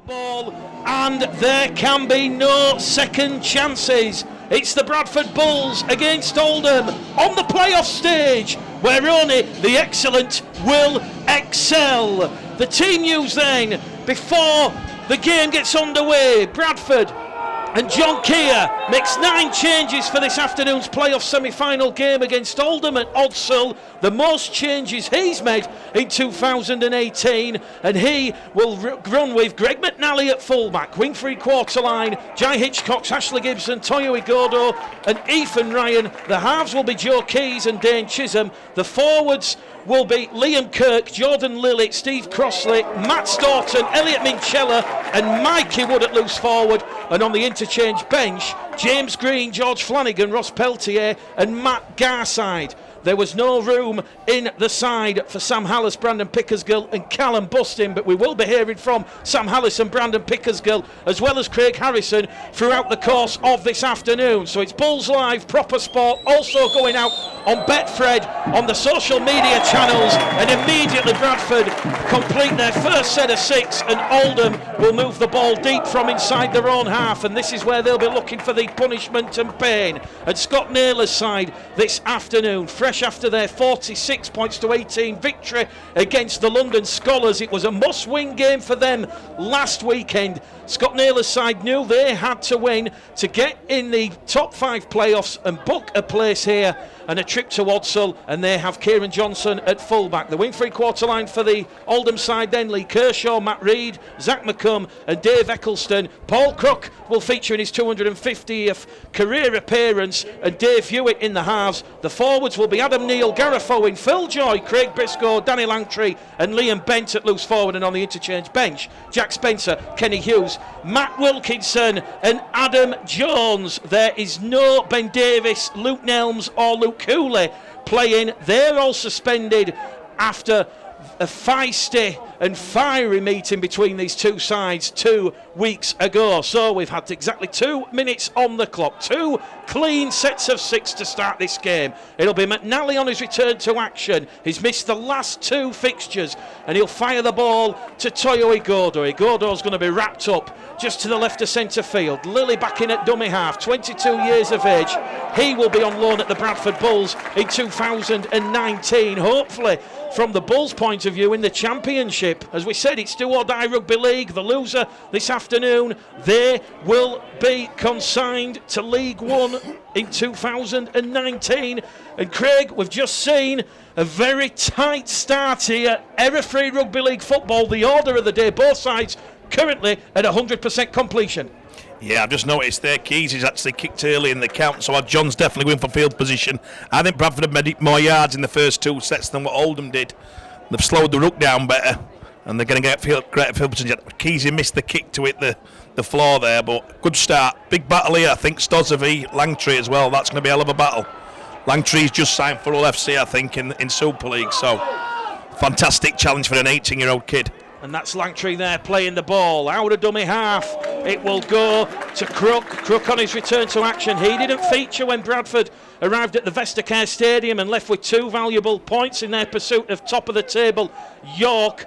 Ball, and there can be no second chances. It's the Bradford Bulls against Oldham on the playoff stage, where only the excellent will excel. The team news then, before the game gets underway. Bradford and John Keir makes 9 changes for this afternoon's playoff semi-final game against Oldham at Odsal. The most changes he's made in 2018, and he will run with Greg McNally at fullback, wing three-quarter line, Jai Hitchcock, Ashley Gibson, Toyo Igodo and Ethan Ryan. The halves will be Joe Keys and Dane Chisholm. The forwards will be Liam Kirk, Jordan Lilley, Steve Crossley, Matt Staunton, Elliot Minchella and Mikey Wood at loose forward. And on the interchange bench, James Green, George Flanagan, Ross Peltier and Matt Garside. There was no room in the side for Sam Hallis, Brandon Pickersgill and Callum Bustin, but we will be hearing from Sam Hallis and Brandon Pickersgill as well as Craig Harrison throughout the course of this afternoon. So it's Bulls Live, proper sport, also going out on Betfred, on the social media channels, and immediately Bradford complete their first set of 6 and Oldham will move the ball deep from inside their own half, and this is where they'll be looking for the punishment and pain. And Scott Naylor's side this afternoon, fresh after their 46 points to 18 victory against the London Scholars. It was a must-win game for them last weekend. Scott Naylor's side knew they had to win to get in the top 5 playoffs and book a place here and a trip to Odsal, and they have Kieran Johnson at fullback. The wing three-quarter line for the Oldham side then, Lee Kershaw, Matt Reid, Zach McCumb and Dave Eccleston. Paul Crook will feature in his 250th career appearance, and Dave Hewitt in the halves. The forwards will be Adam Neal, Gareth Owen, Phil Joy, Craig Briscoe, Danny Langtree and Liam Bent at loose forward, and on the interchange bench, Jack Spencer, Kenny Hughes, Matt Wilkinson and Adam Jones. There is no Ben Davis, Luke Nelms or Luke Cooley playing. They're all suspended after a feisty and fiery meeting between these two sides 2 weeks ago. So we've had exactly 2 minutes on the clock. 2 clean sets of 6 to start this game. It'll be McNally on his return to action. He's missed the last 2 fixtures and he'll fire the ball to Toyo Igodo. Igodo's going to be wrapped up just to the left of centre field. Lily back in at dummy half, 22 years of age. He will be on loan at the Bradford Bulls in 2019, hopefully from the Bulls' point of view in the Championship. As we said, it's do or die rugby league. The loser this afternoon, they will be consigned to League One in 2019. And Craig, we've just seen a very tight start here. Error-free rugby league football, the order of the day, both sides currently at 100% completion. Yeah, I've just noticed there Keys is actually kicked early in the count, so our John's definitely going for field position. I think Bradford have made more yards in the first 2 sets than what Oldham did. They've slowed the ruck down better, and they're going to get greater field position. Keys missed the kick to hit the floor there, but good start. Big battle here, I think. Stozer v Langtree as well. That's going to be a hell of a battle. Langtree's just signed for RLFC, I think, in Super League, so fantastic challenge for an 18-year-old kid. And that's Langtree there playing the ball out of dummy half. It will go to Crook. Crook on his return to action. He didn't feature when Bradford arrived at the Vestacare Stadium and left with 2 valuable points in their pursuit of top of the table York.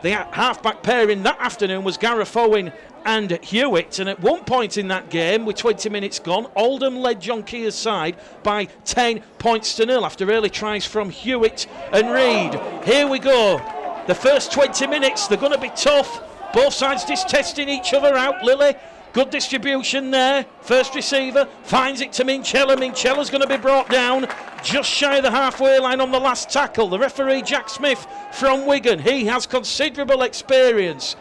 The half-back pairing that afternoon was Gareth Owen and Hewitt, and at one point in that game, with 20 minutes gone, Oldham led John Keir's side by 10 points to 0 after early tries from Hewitt and Reid. Here we go. The first 20 minutes, they're going to be tough. Both sides just testing each other out. Lily, good distribution there. First receiver, finds it to Minchella. Minchella's going to be brought down just shy of the halfway line on the last tackle. The referee, Jack Smith from Wigan, he has considerable experience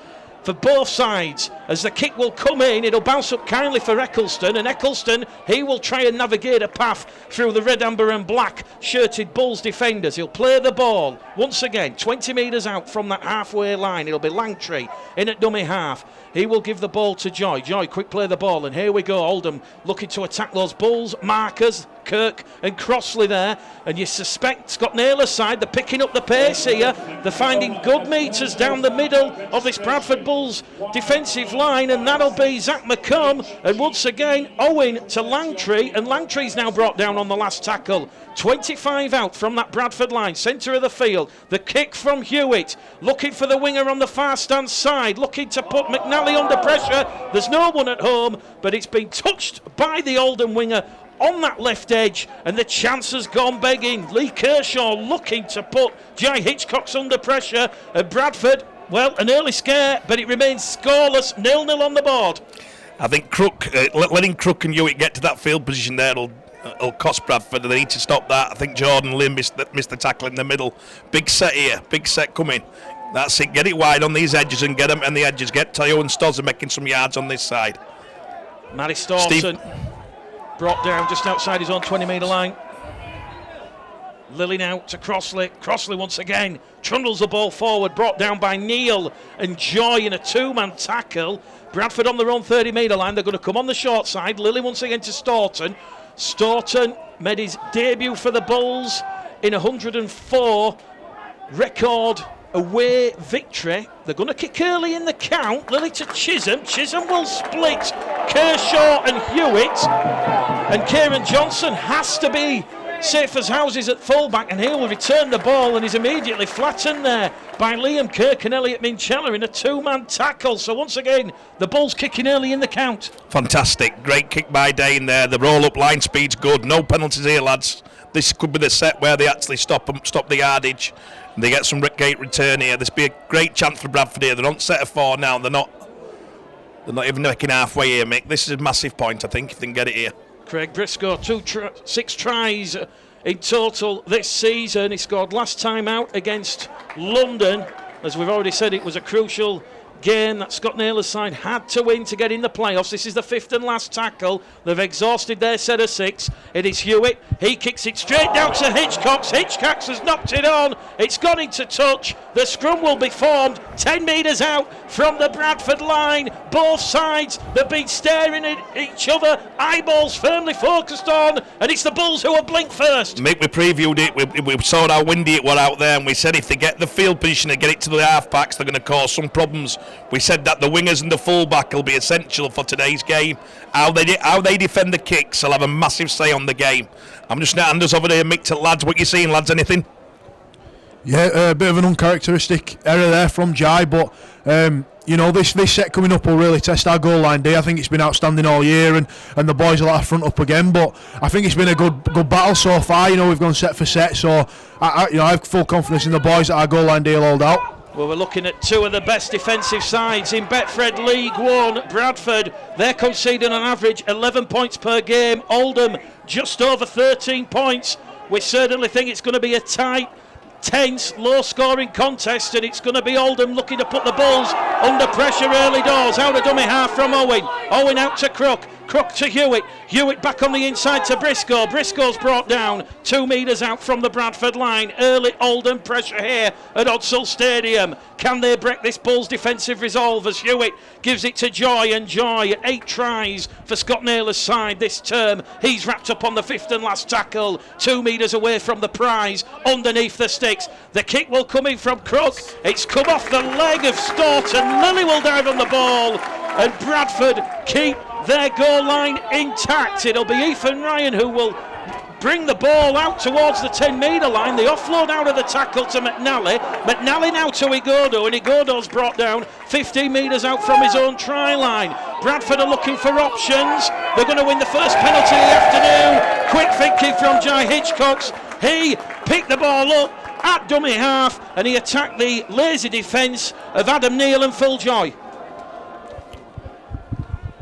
for both sides. As the kick will come in, it'll bounce up kindly for Eccleston, and Eccleston, he will try and navigate a path through the red, amber and black shirted Bulls defenders. He'll play the ball once again 20 metres out from that halfway line. It'll be Langtree in at dummy half. He will give the ball to Joy. Joy, quick play the ball, and here we go. Oldham looking to attack those Bulls markers, Kirk and Crossley there, and you suspect Scott Naylor's side, they're picking up the pace here. They're finding good meters down the middle of this Bradford Bulls Bulls defensive line, and that'll be Zach McComb, and once again owing to Langtree, and Langtree's now brought down on the last tackle. 25 out from that Bradford line, centre of the field. The kick from Hewitt, looking for the winger on the far stand side, looking to put McNally under pressure. There's no one at home, but it's been touched by the Oldham winger on that left edge, and the chance has gone begging. Lee Kershaw looking to put Jai Hitchcock's under pressure, and Bradford, well, an early scare, but it remains scoreless, 0-0 on the board. I think Crook, letting Crook and Hewitt get to that field position there will cost Bradford. They need to stop that. I think Jordan Lim missed the tackle in the middle. Big set here, big set coming. That's it, get it wide on these edges and get them on the edges. Get Tayo and Stozza making some yards on this side. Matty Staunton brought down just outside his own 20-metre line. Lilly now to Crossley. Crossley once again trundles the ball forward, brought down by Neal and Joy in a two-man tackle. Bradford on their own 30-metre line. They're going to come on the short side. Lilly once again to Staunton. Staunton made his debut for the Bulls in 104 record away victory. They're going to kick early in the count. Lilly to Chisholm. Chisholm will split Kershaw and Hewitt, and Kieran Johnson has to be safe as houses at fullback, and he will return the ball and is immediately flattened there by Liam Kirk and Elliot Minchella in a two-man tackle. So once again, the Bulls kicking early in the count. Fantastic, great kick by Dane there. The roll-up line speed's good. No penalties here, lads. This could be the set where they actually stop the yardage and they get some gate return here. This be a great chance for Bradford here. They're on set of 4 now. They're not even making halfway here, Mick. This is a massive point, I think, if they can get it here. Craig Briscoe, 6 tries in total this season. He scored last time out against London. As we've already said, it was a crucial game that Scott Naylor's side had to win to get in the playoffs. This is the 5th and last tackle. They've exhausted their set of 6. It is Hewitt. He kicks it straight down to Hitchcock. Hitchcock has knocked it on. It's gone into touch. The scrum will be formed 10 metres out from the Bradford line. Both sides, they've been staring at each other, eyeballs firmly focused on, and it's the Bulls who will blink first. Mick, we previewed it. We saw how windy it was out there, and we said if they get the field position and get it to the half-backs, they're going to cause some problems. We said that the wingers and the full-back will be essential for today's game. How they defend the kicks will have a massive say on the game. I'm just now hand us over there, Mick, to lads. What you seeing, lads? Anything? Yeah, a bit of an uncharacteristic error there from Jai, but this set coming up will really test our goal line D. I think it's been outstanding all year, and the boys will have front up again. But I think it's been a good battle so far. We've gone set for set, so I have full confidence in the boys that our goal line D will hold out. Well, we're looking at 2 of the best defensive sides in Betfred League 1. Bradford, they're conceding on average 11 points per game. Oldham, just over 13 points. We certainly think it's going to be a tight, tense, low-scoring contest, and it's going to be Oldham looking to put the Bulls under pressure early doors. Out of dummy half from Owen. Owen out to Crook. Crook to Hewitt. Hewitt back on the inside to Briscoe. Briscoe's brought down 2 metres out from the Bradford line. Early Oldham pressure here at Odsal Stadium. Can they break this Bulls defensive resolve as Hewitt gives it to Joy, and Joy 8 tries for Scott Naylor's side this term. He's wrapped up on the 5th and last tackle, 2 metres away from the prize underneath the sticks. The kick will come in from Crook. It's come off the leg of Staunton. Lilly will dive on the ball, and Bradford keep their goal line intact. It'll be Ethan Ryan who will bring the ball out towards the 10-metre line. The offload out of the tackle to McNally. McNally now to Igodo, and Igodo's brought down 15 metres out from his own try line. Bradford are looking for options. They're going to win the first penalty of the afternoon. Quick thinking from Jai Hitchcocks. He picked the ball up at dummy half, and he attacked the lazy defence of Adam Neal and Phil Joy.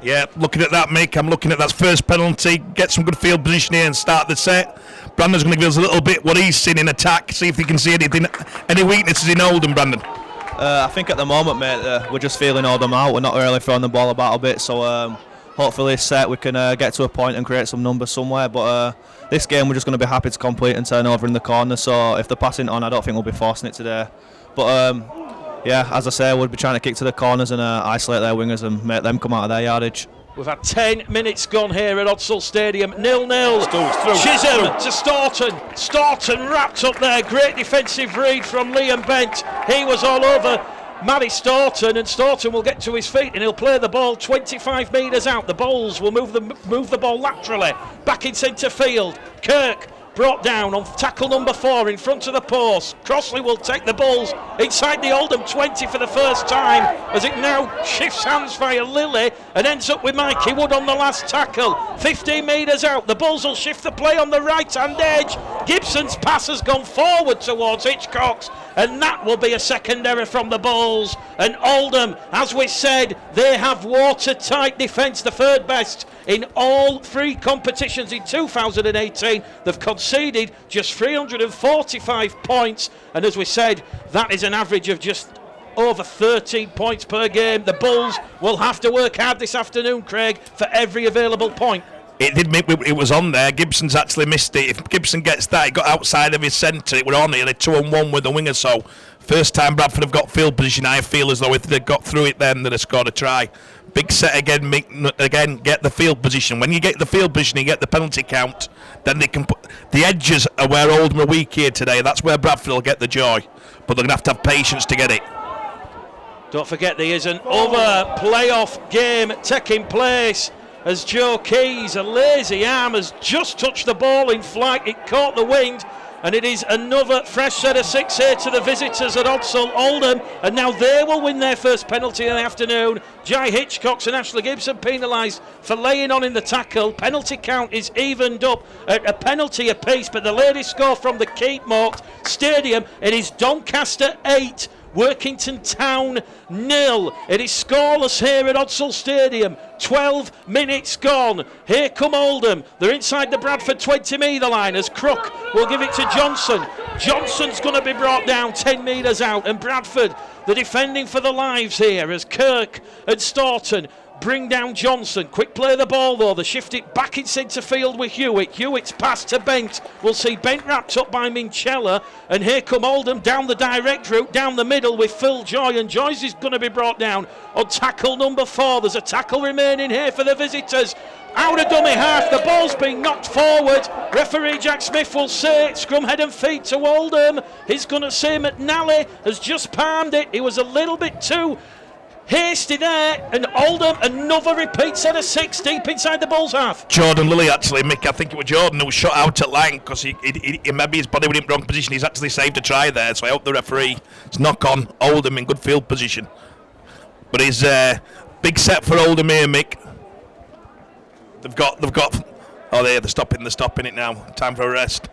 Yeah, looking at that, Mick, I'm looking at that first penalty. Get some good field position here and start the set. Brandon's going to give us a little bit what he's seen in attack, see if he can see any weaknesses in Oldham, Brandon. I think at the moment, mate, we're just feeling Oldham out. We're not really throwing the ball about a bit, so hopefully this set we can get to a point and create some numbers somewhere. But this game we're just going to be happy to complete and turn over in the corner, so if they're passing on, I don't think we'll be forcing it today. But yeah, as I say, we'll be trying to kick to the corners and isolate their wingers and make them come out of their yardage. We've had 10 minutes gone here at Odsal Stadium. 0-0. Chisholm to Staunton. Staunton wrapped up there. Great defensive read from Liam Bent. He was all over Matty Staunton, and Staunton will get to his feet and he'll play the ball 25 metres out. The Bulls will move the ball laterally back in centre field. Kirk brought down on tackle number 4 in front of the post. Crossley will take the Bulls inside the Oldham 20 for the first time as it now shifts hands via Lilly and ends up with Mikey Wood on the last tackle. 15 metres out, the Bulls will shift the play on the right hand edge. Gibson's pass has gone forward towards Hitchcock's, and that will be a second error from the Bulls. And Oldham, as we said, they have watertight defence, the third best in all 3 competitions in 2018. They've conceded just 345 points, and as we said, that is an average of just over 13 points per game. The Bulls will have to work hard this afternoon, Craig, for every available point. It did make it was on there. Gibson's actually missed it. If Gibson gets that, it got outside of his centre. It were on it, and a 2-on-1 with the winger. So first time Bradford have got field position. I feel as though if they got through it, then they'd have scored a try. Big set again. Get the field position. When you get the field position, you get the penalty count. Then they can put the edges are where Oldham are weak here today. That's where Bradford will get the joy, but they're going to have patience to get it. Don't forget there is an other playoff game taking place as Joe Keys, a lazy arm, has just touched the ball in flight. It caught the wind, and it is another fresh set of 6 here to the visitors at Odsal Oldham, and now they will win their first penalty in the afternoon. Jai Hitchcock and Ashley Gibson penalised for laying on in the tackle. Penalty count is evened up at a penalty apiece, but the ladies score from the Keepmoat Stadium. It is Doncaster 8, Workington Town 0. It is scoreless here at Odsal Stadium. 12 minutes gone. Here come Oldham. They're inside the Bradford 20 metre line as Crook will give it to Johnson. Johnson's going to be brought down 10 metres out, and Bradford, they're defending for their lives here as Kirk and Staunton bring down Johnson. Quick play of the ball though. They shift it back in centre field with Hewitt. Hewitt's pass to Bent. We'll see Bent wrapped up by Minchella. And here come Oldham down the direct route, down the middle with Phil Joy. And Joyce is going to be brought down on tackle number 4. There's a tackle remaining here for the visitors. Out of dummy half, the ball's been knocked forward. Referee Jack Smith will say scrum head and feet to Oldham. He's going to say McNally has just palmed it. He was a little bit too hasty there, and Oldham another repeat set of 6 deep inside the Bulls half. Jordan Lilly actually, Mick, I think it was Jordan who was shot out at line because he maybe his body was in the wrong position. He's actually saved a try there, so I hope the referee is knock on Oldham in good field position. But he's big set for Oldham here, Mick. They've got they're stopping it now. Time for a rest.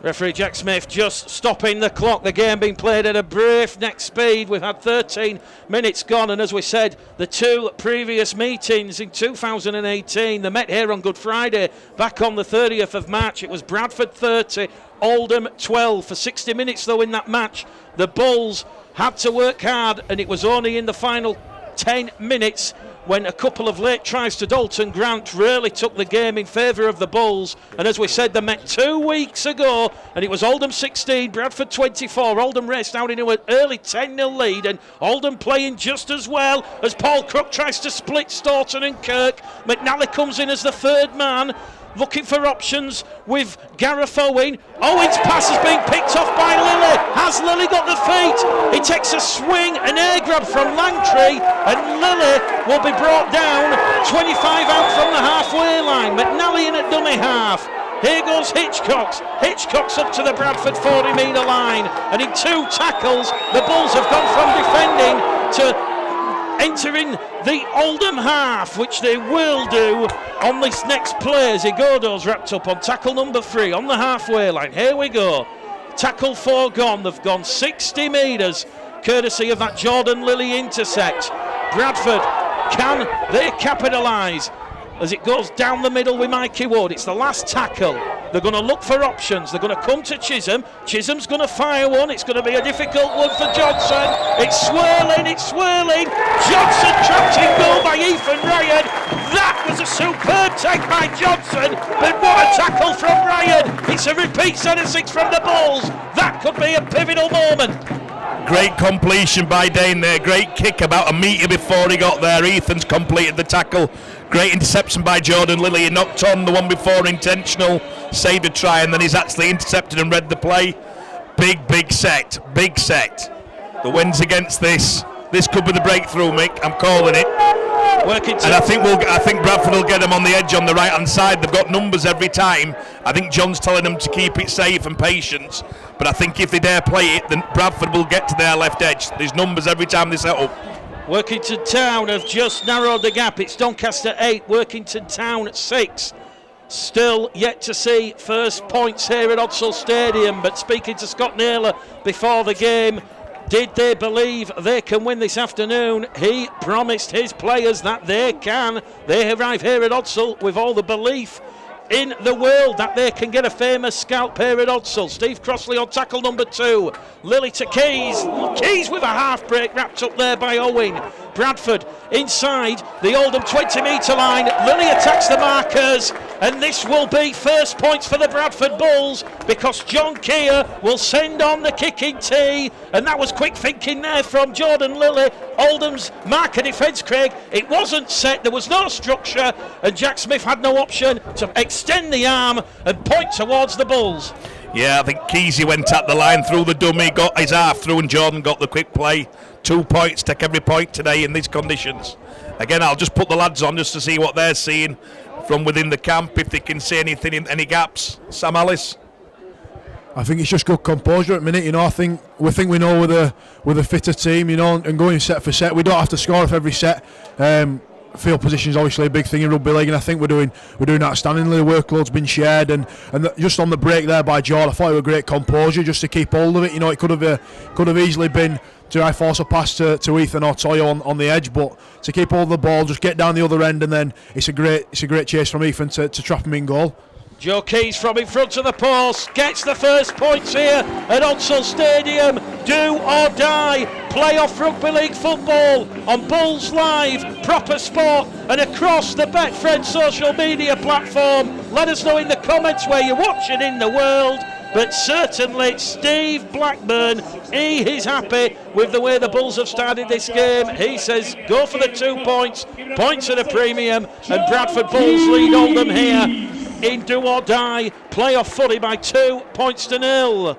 Referee Jack Smith just stopping the clock. The game being played at a breakneck speed. We've had 13 minutes gone, and as we said, the 2 previous meetings in 2018, they met here on Good Friday back on the 30th of March. It was Bradford 30, Oldham 12 for 60 minutes though in that match. The Bulls had to work hard, and it was only in the final 10 minutes when a couple of late tries to Dalton Grant really took the game in favour of the Bulls. And as we said, they met 2 weeks ago, and it was Oldham 16, Bradford 24. Oldham raced out into an early 10-0 lead, and Oldham playing just as well as Paul Crook tries to split Staunton and Kirk. McNally comes in as the 3rd man, looking for options with Gareth Owen. Owen's pass has been picked off by Lilly. Has Lilly got the feet? He takes a swing, an air grab from Langtree, and Lilly will be brought down 25 out from the halfway line. McNally in at dummy half. Here goes Hitchcock's. Hitchcock's up to the Bradford 40 metre line, and in 2 tackles the Bulls have gone from defending to entering the Oldham half, which they will do on this next play as Igodo's wrapped up on tackle number 3 on the halfway line. Here we go. Tackle 4 gone. They've gone 60 metres courtesy of that Jordan Lilly intercept. Bradford, can they capitalise as it goes down the middle with Mikey Wood? It's the last tackle. They're going to look for options. They're going to come to Chisholm. Chisholm's going to fire one. It's going to be a difficult one for Johnson. It's swirling, it's swirling. Johnson trapped in goal by Ethan Ryan. That was a superb take by Johnson, but what a tackle from Ryan. It's a repeat set of 6 from the Bulls. That could be a pivotal moment. Great completion by Dane there. Great kick about a metre before he got there. Ethan's completed the tackle. Great interception by Jordan Lilly. He knocked on the one before intentional, saved a try, and then he's actually intercepted and read the play. Big set. The wins against this could be the breakthrough, Mick. I'm calling it. And I think Bradford will get them on the edge on the right hand side. They've got numbers every time. I think John's telling them to keep it safe and patience. But I think if they dare play it, then Bradford will get to their left edge. There's numbers every time they set up. Workington Town have just narrowed the gap. It's Doncaster 8, Workington Town 6. Still yet to see first points here at Odsal Stadium. But speaking to Scott Naylor before the game, did they believe they can win this afternoon? He promised his players that they can. They arrive here at Odsal with all the belief in the world that they can get a famous scalp here at Odsal. Steve Crossley on tackle number 2. Lily to Keys. Keys with a half break wrapped up there by Owen. Bradford inside the Oldham 20-metre line. Lily attacks the markers, and this will be first points for the Bradford Bulls because John Keir will send on the kicking tee, and that was quick thinking there from Jordan Lilly. Oldham's marker defence, Craig, it wasn't set, there was no structure, and Jack Smith had no option to extend the arm and point towards the Bulls. Yeah, I think Keezy went at the line through the dummy, got his half through, and Jordan got the quick play. 2 points, take every point today in these conditions. Again, I'll just put the lads on just to see what they're seeing from within the camp, if they can see anything in any gaps. Sam Alice? I think it's just good composure at the minute. I think we know with a fitter team, and going set for set. We don't have to score off every set. Field position is obviously a big thing in rugby league, and I think we're doing outstandingly. The workload's been shared, and just on the break there by Jord, I thought it was great composure just to keep hold of it. It could have easily been to I force a pass to Ethan or Toyo on the edge, but to keep hold of the ball, just get down the other end, and then it's a great chase from Ethan to trap him in goal. Joe Keys from in front of the post gets the first points here at Odsal Stadium. Do or die, playoff rugby league football on Bulls Live, proper sport, and across the Betfred social media platform. Let us know in the comments where you're watching in the world. But certainly Steve Blackburn, he is happy with the way the Bulls have started this game. He says go for the 2 points at a premium, and Bradford Bulls lead Oldham here in do or die playoff footy by 2 points to 0.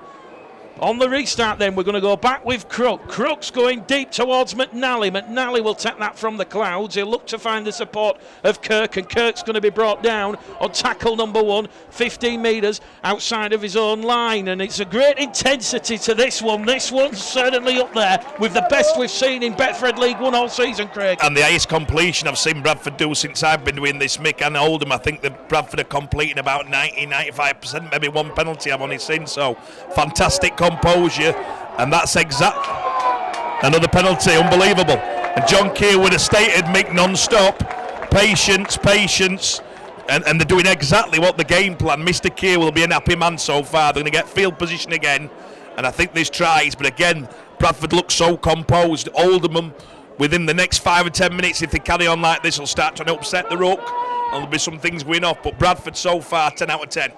On the restart then, we're going to go back with Crook. Crook's going deep towards McNally. McNally will take that from the clouds. He'll look to find the support of Kirk, and Kirk's going to be brought down on tackle number 1, 15 metres outside of his own line. And it's a great intensity to this one. This one's certainly up there with the best we've seen in Betfred League 1 all season, Craig. And the highest completion I've seen Bradford do since I've been doing this, Mick, and Oldham. I think that Bradford are completing about 90-95%, maybe one penalty I've only seen. So fantastic composure, and that's another penalty, unbelievable. And John Keir would have stated, Mick, non-stop, patience, and they're doing exactly what the game plan. Mr. Keir will be a happy man so far. They're going to get field position again, and I think there's tries, but again, Bradford looks so composed. Oldham, within the next 5 or 10 minutes, if they carry on like this, will start trying to upset the ruck, and there'll be some things going off, but Bradford so far, 10 out of 10.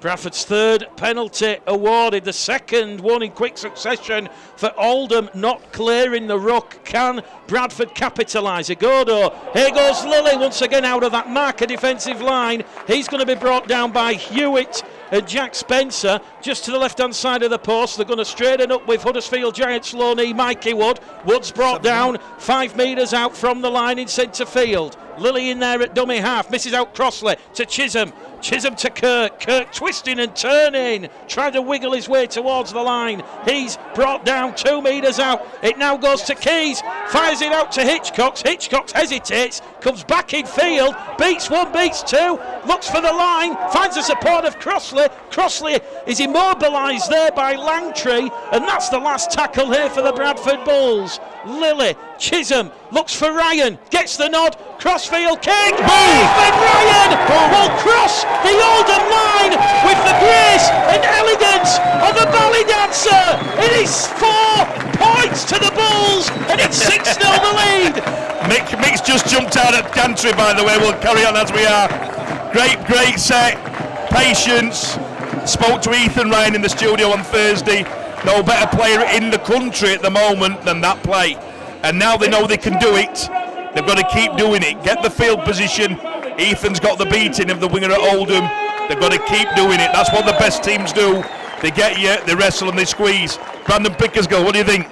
Bradford's third penalty awarded, the second one in quick succession for Oldham, not clearing the ruck. Can Bradford capitalise? Agodo, here goes Lilly once again out of that marker defensive line. He's going to be brought down by Hewitt and Jack Spencer just to the left hand side of the post. They're going to straighten up with Huddersfield Giants low knee Mikey Wood. Wood's brought down 5 metres out from the line in centre field. Lilly in there at dummy half, misses out Crossley to Chisholm to Kirk twisting and turning, trying to wiggle his way towards the line. He's brought down 2 metres out. It now goes to Keys, fires it out to Hitchcock hesitates, comes back in field, beats 1, beats 2, looks for the line, finds the support of Crossley. Crossley is immobilised there by Langtree, and that's the last tackle here for the Bradford Bulls. Lilly, Chisholm looks for Ryan, gets the nod, crossfield kick, Ethan Ryan will cross the Oldham line with the grace and elegance of a ballet dancer. It is 4 points to the Bulls, and it's 6-0 the lead. Mick's just jumped out at gantry, by the way. We'll carry on as we are. Great set, patience. Spoke to Ethan Ryan in the studio on Thursday. No better player in the country at the moment than that play. And now they know they can do it. They've got to keep doing it. Get the field position. Ethan's got the beating of the winger at Oldham. They've got to keep doing it. That's what the best teams do. They get you, they wrestle and they squeeze. Brandon Pickersgill, what do you think?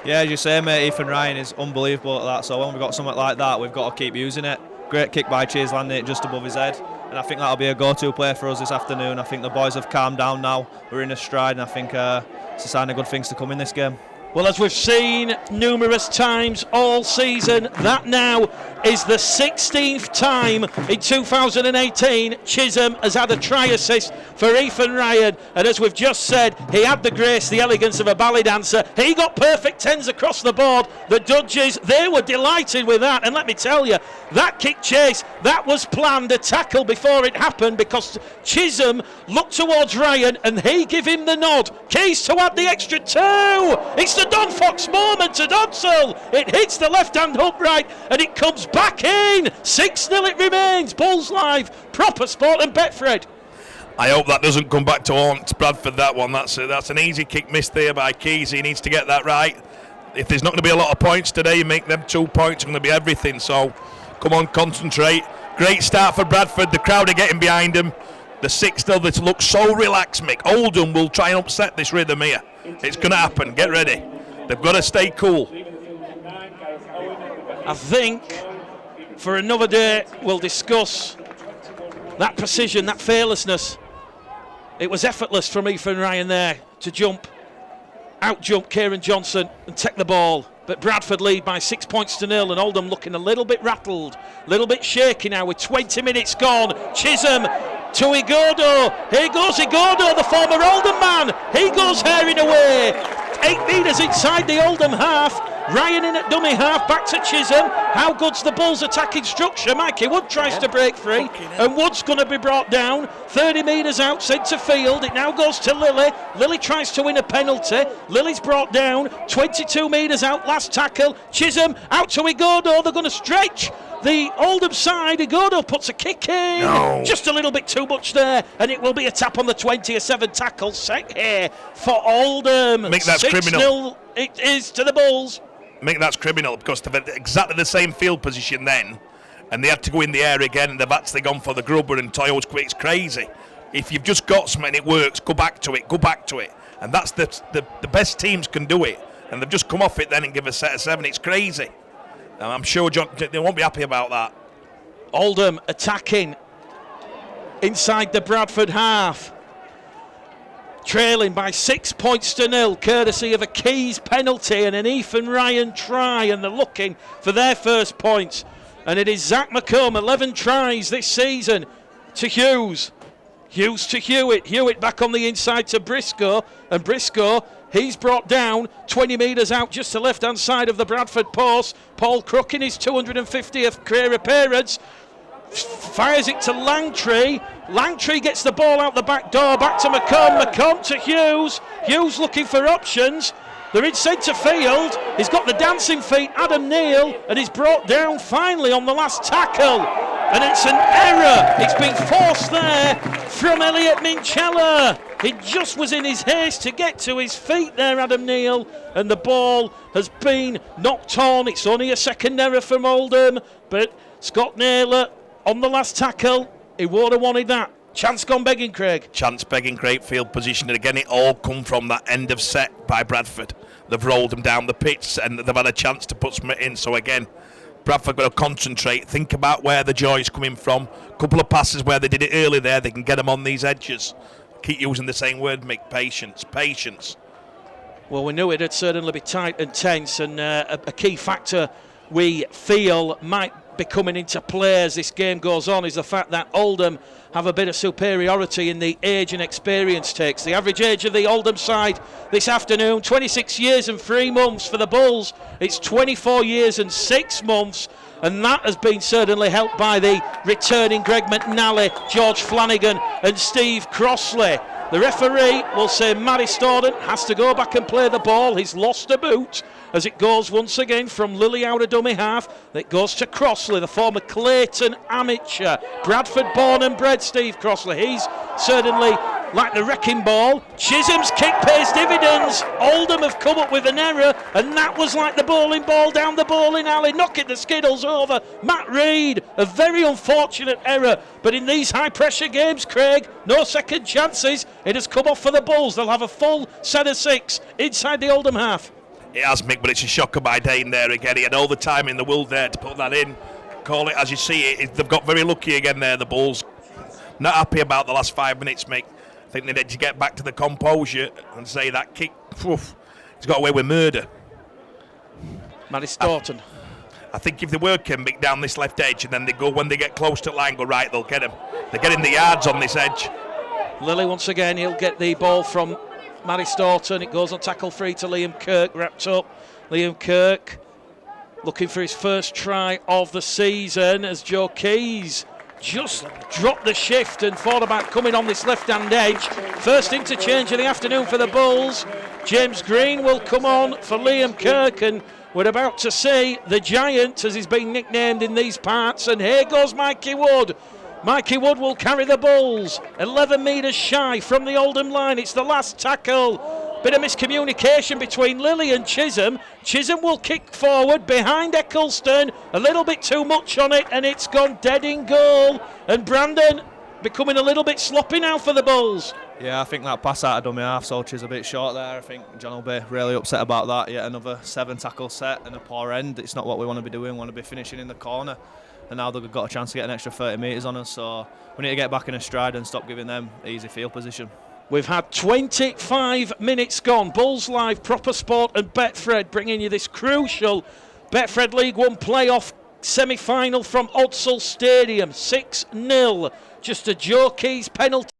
Yeah, as you say, mate, Ethan Ryan is unbelievable at that. So when we've got something like that, we've got to keep using it. Great kick by Cheese, landing it just above his head. And I think that'll be a go-to play for us this afternoon. I think the boys have calmed down now. We're in a stride, and I think it's a sign of good things to come in this game. Well, as we've seen numerous times all season, that now is the 16th time in 2018 Chisholm has had a try assist for Ethan Ryan, and as we've just said, he had the grace, the elegance of a ballet dancer. He got perfect tens across the board. The judges, they were delighted with that, and let me tell you, that kick chase, that was planned, a tackle before it happened, because Chisholm looked towards Ryan and he gave him the nod. Keys to add the extra 2. It's the Don Fox moment at Odsal. It hits the left-hand upright and it comes back in. 6-0 it remains. Bulls Live, proper sport and Betfred. I hope that doesn't come back to haunt Bradford, that one. That's an easy kick missed there by Keys. He needs to get that right. If there's not going to be a lot of points today, you make them 2 points, it's going to be everything. So come on, concentrate. Great start for Bradford. The crowd are getting behind them. The 6-0 that looks so relaxed, Mick. Oldham will try and upset this rhythm here. It's going to happen. Get ready. They've got to stay cool. I think for another day we'll discuss that precision, that fearlessness. It was effortless from Ethan Ryan there to out-jump Kieran Johnson and take the ball. But Bradford lead by 6 points to 0, and Oldham looking a little bit rattled, a little bit shaky now with 20 minutes gone. Chisholm to Igodo. Here goes Igodo, the former Oldham man. He goes herring away. 8 metres inside the Oldham half. Ryan in at dummy half, back to Chisholm. How good's the Bulls' attacking structure? Mikey Wood tries to break free, and Wood's going to be brought down. 30 metres out, centre field. It now goes to Lilly. Lilly tries to win a penalty. Lilly's brought down. 22 metres out, last tackle. Chisholm out to Igodo. They're going to stretch the Oldham side. Igodo puts a kick in. No. Just a little bit too much there, and it will be a tap on the 20. A 7 tackle set here for Oldham. Make that criminal. 6-0 it is to the Bulls. Mick, that's criminal, because they've had exactly the same field position then, and they had to go in the air again, and they've actually gone for the grubber, and Toyo's quick. It's crazy. If you've just got something and it works, go back to it. And that's the best teams can do it, and they've just come off it then and give a set of 7. It's crazy. And I'm sure they won't be happy about that. Oldham attacking inside the Bradford half, trailing by 6 points to 0, courtesy of a Keys penalty and an Ethan Ryan try, and they're looking for their first points. And it is Zach McComb, 11 tries this season, to Hughes. Hughes to Hewitt. Hewitt back on the inside to Briscoe, and Briscoe, he's brought down 20 metres out just to left-hand side of the Bradford post. Paul Crook in his 250th career appearance fires it to Langtree. Langtree gets the ball out the back door, back to McComb. McComb to Hughes. Hughes looking for options. They're in centre field. He's got the dancing feet, Adam Neal, and he's brought down finally on the last tackle. And it's an error. It's been forced there from Elliot Minchella. He just was in his haste to get to his feet there, Adam Neal, and the ball has been knocked on. It's only a second error from Oldham, but Scott Naylor on the last tackle, he would have wanted that. Chance gone begging, Craig. Chance begging, great field position, and again it all come from that end of set by Bradford. They've rolled them down the pitch and they've had a chance to put something in. So again, Bradford got to concentrate, think about where the joy is coming from. A couple of passes where they did it early there, they can get them on these edges. Keep using the same word, Mick, patience. Well, we knew it'd certainly be tight and tense, and a key factor we feel might be coming into play as this game goes on is the fact that Oldham have a bit of superiority in the age and experience takes. The average age of the Oldham side this afternoon, 26 years and 3 months. For the Bulls, it's 24 years and 6 months, and that has been certainly helped by the returning Greg McNally, George Flanagan and Steve Crossley. The referee will say Matty Storden has to go back and play the ball. He's lost a boot as it goes once again from Lilly out of dummy half. It goes to Crossley, the former Clayton amateur. Bradford born and bred Steve Crossley. He's certainly like the wrecking ball. Chisholm's kick pays dividends. Oldham have come up with an error, and that was like the bowling ball down the bowling alley, knocking the skiddles over. Matt Reid, a very unfortunate error, but in these high pressure games, Craig, no second chances. It has come off for the Bulls. They'll have a full set of 6 inside the Oldham half. It has, Mick, but it's a shocker by Dane there again. He had all the time in the world there to put that in. Call it as you see it. They've got very lucky again there, the Bulls. Not happy about the last 5 minutes, Mick. I think they need to get back to the composure and say that kick, he's got away with murder. Matty Staunton. I think if they work him Mick down this left edge and then they go, when they get close to the line, go right, they'll get him. They're getting the yards on this edge. Lilly once again, he'll get the ball from Matty Staunton. It goes on tackle free to Liam Kirk, wrapped up. Liam Kirk looking for his first try of the season as Joe Keys just dropped the shift and thought about coming on this left-hand edge. First interchange of the afternoon for the Bulls. James Green will come on for Liam Kirk, and we're about to see the Giant, as he's been nicknamed in these parts, and here goes Mikey Wood. Mikey Wood will carry the Bulls 11 metres shy from the Oldham line. It's the last tackle. Bit of miscommunication between Lilly and Chisholm. Chisholm will kick forward behind Eccleston. A little bit too much on it, and it's gone dead in goal. And Brandon becoming a little bit sloppy now for the Bulls. Yeah, I think that pass out of dummy half, so Chisholm a bit short there. I think John will be really upset about that. Yet another 7 tackle set and a poor end. It's not what we want to be doing. We want to be finishing in the corner. And now they've got a chance to get an extra 30 metres on us, so we need to get back in a stride and stop giving them easy field position. We've had 25 minutes gone. Bulls Live, Proper Sport and Betfred bringing you this crucial Betfred League One playoff semi-final from Odsal Stadium. 6-0. Just a Joe Keys penalty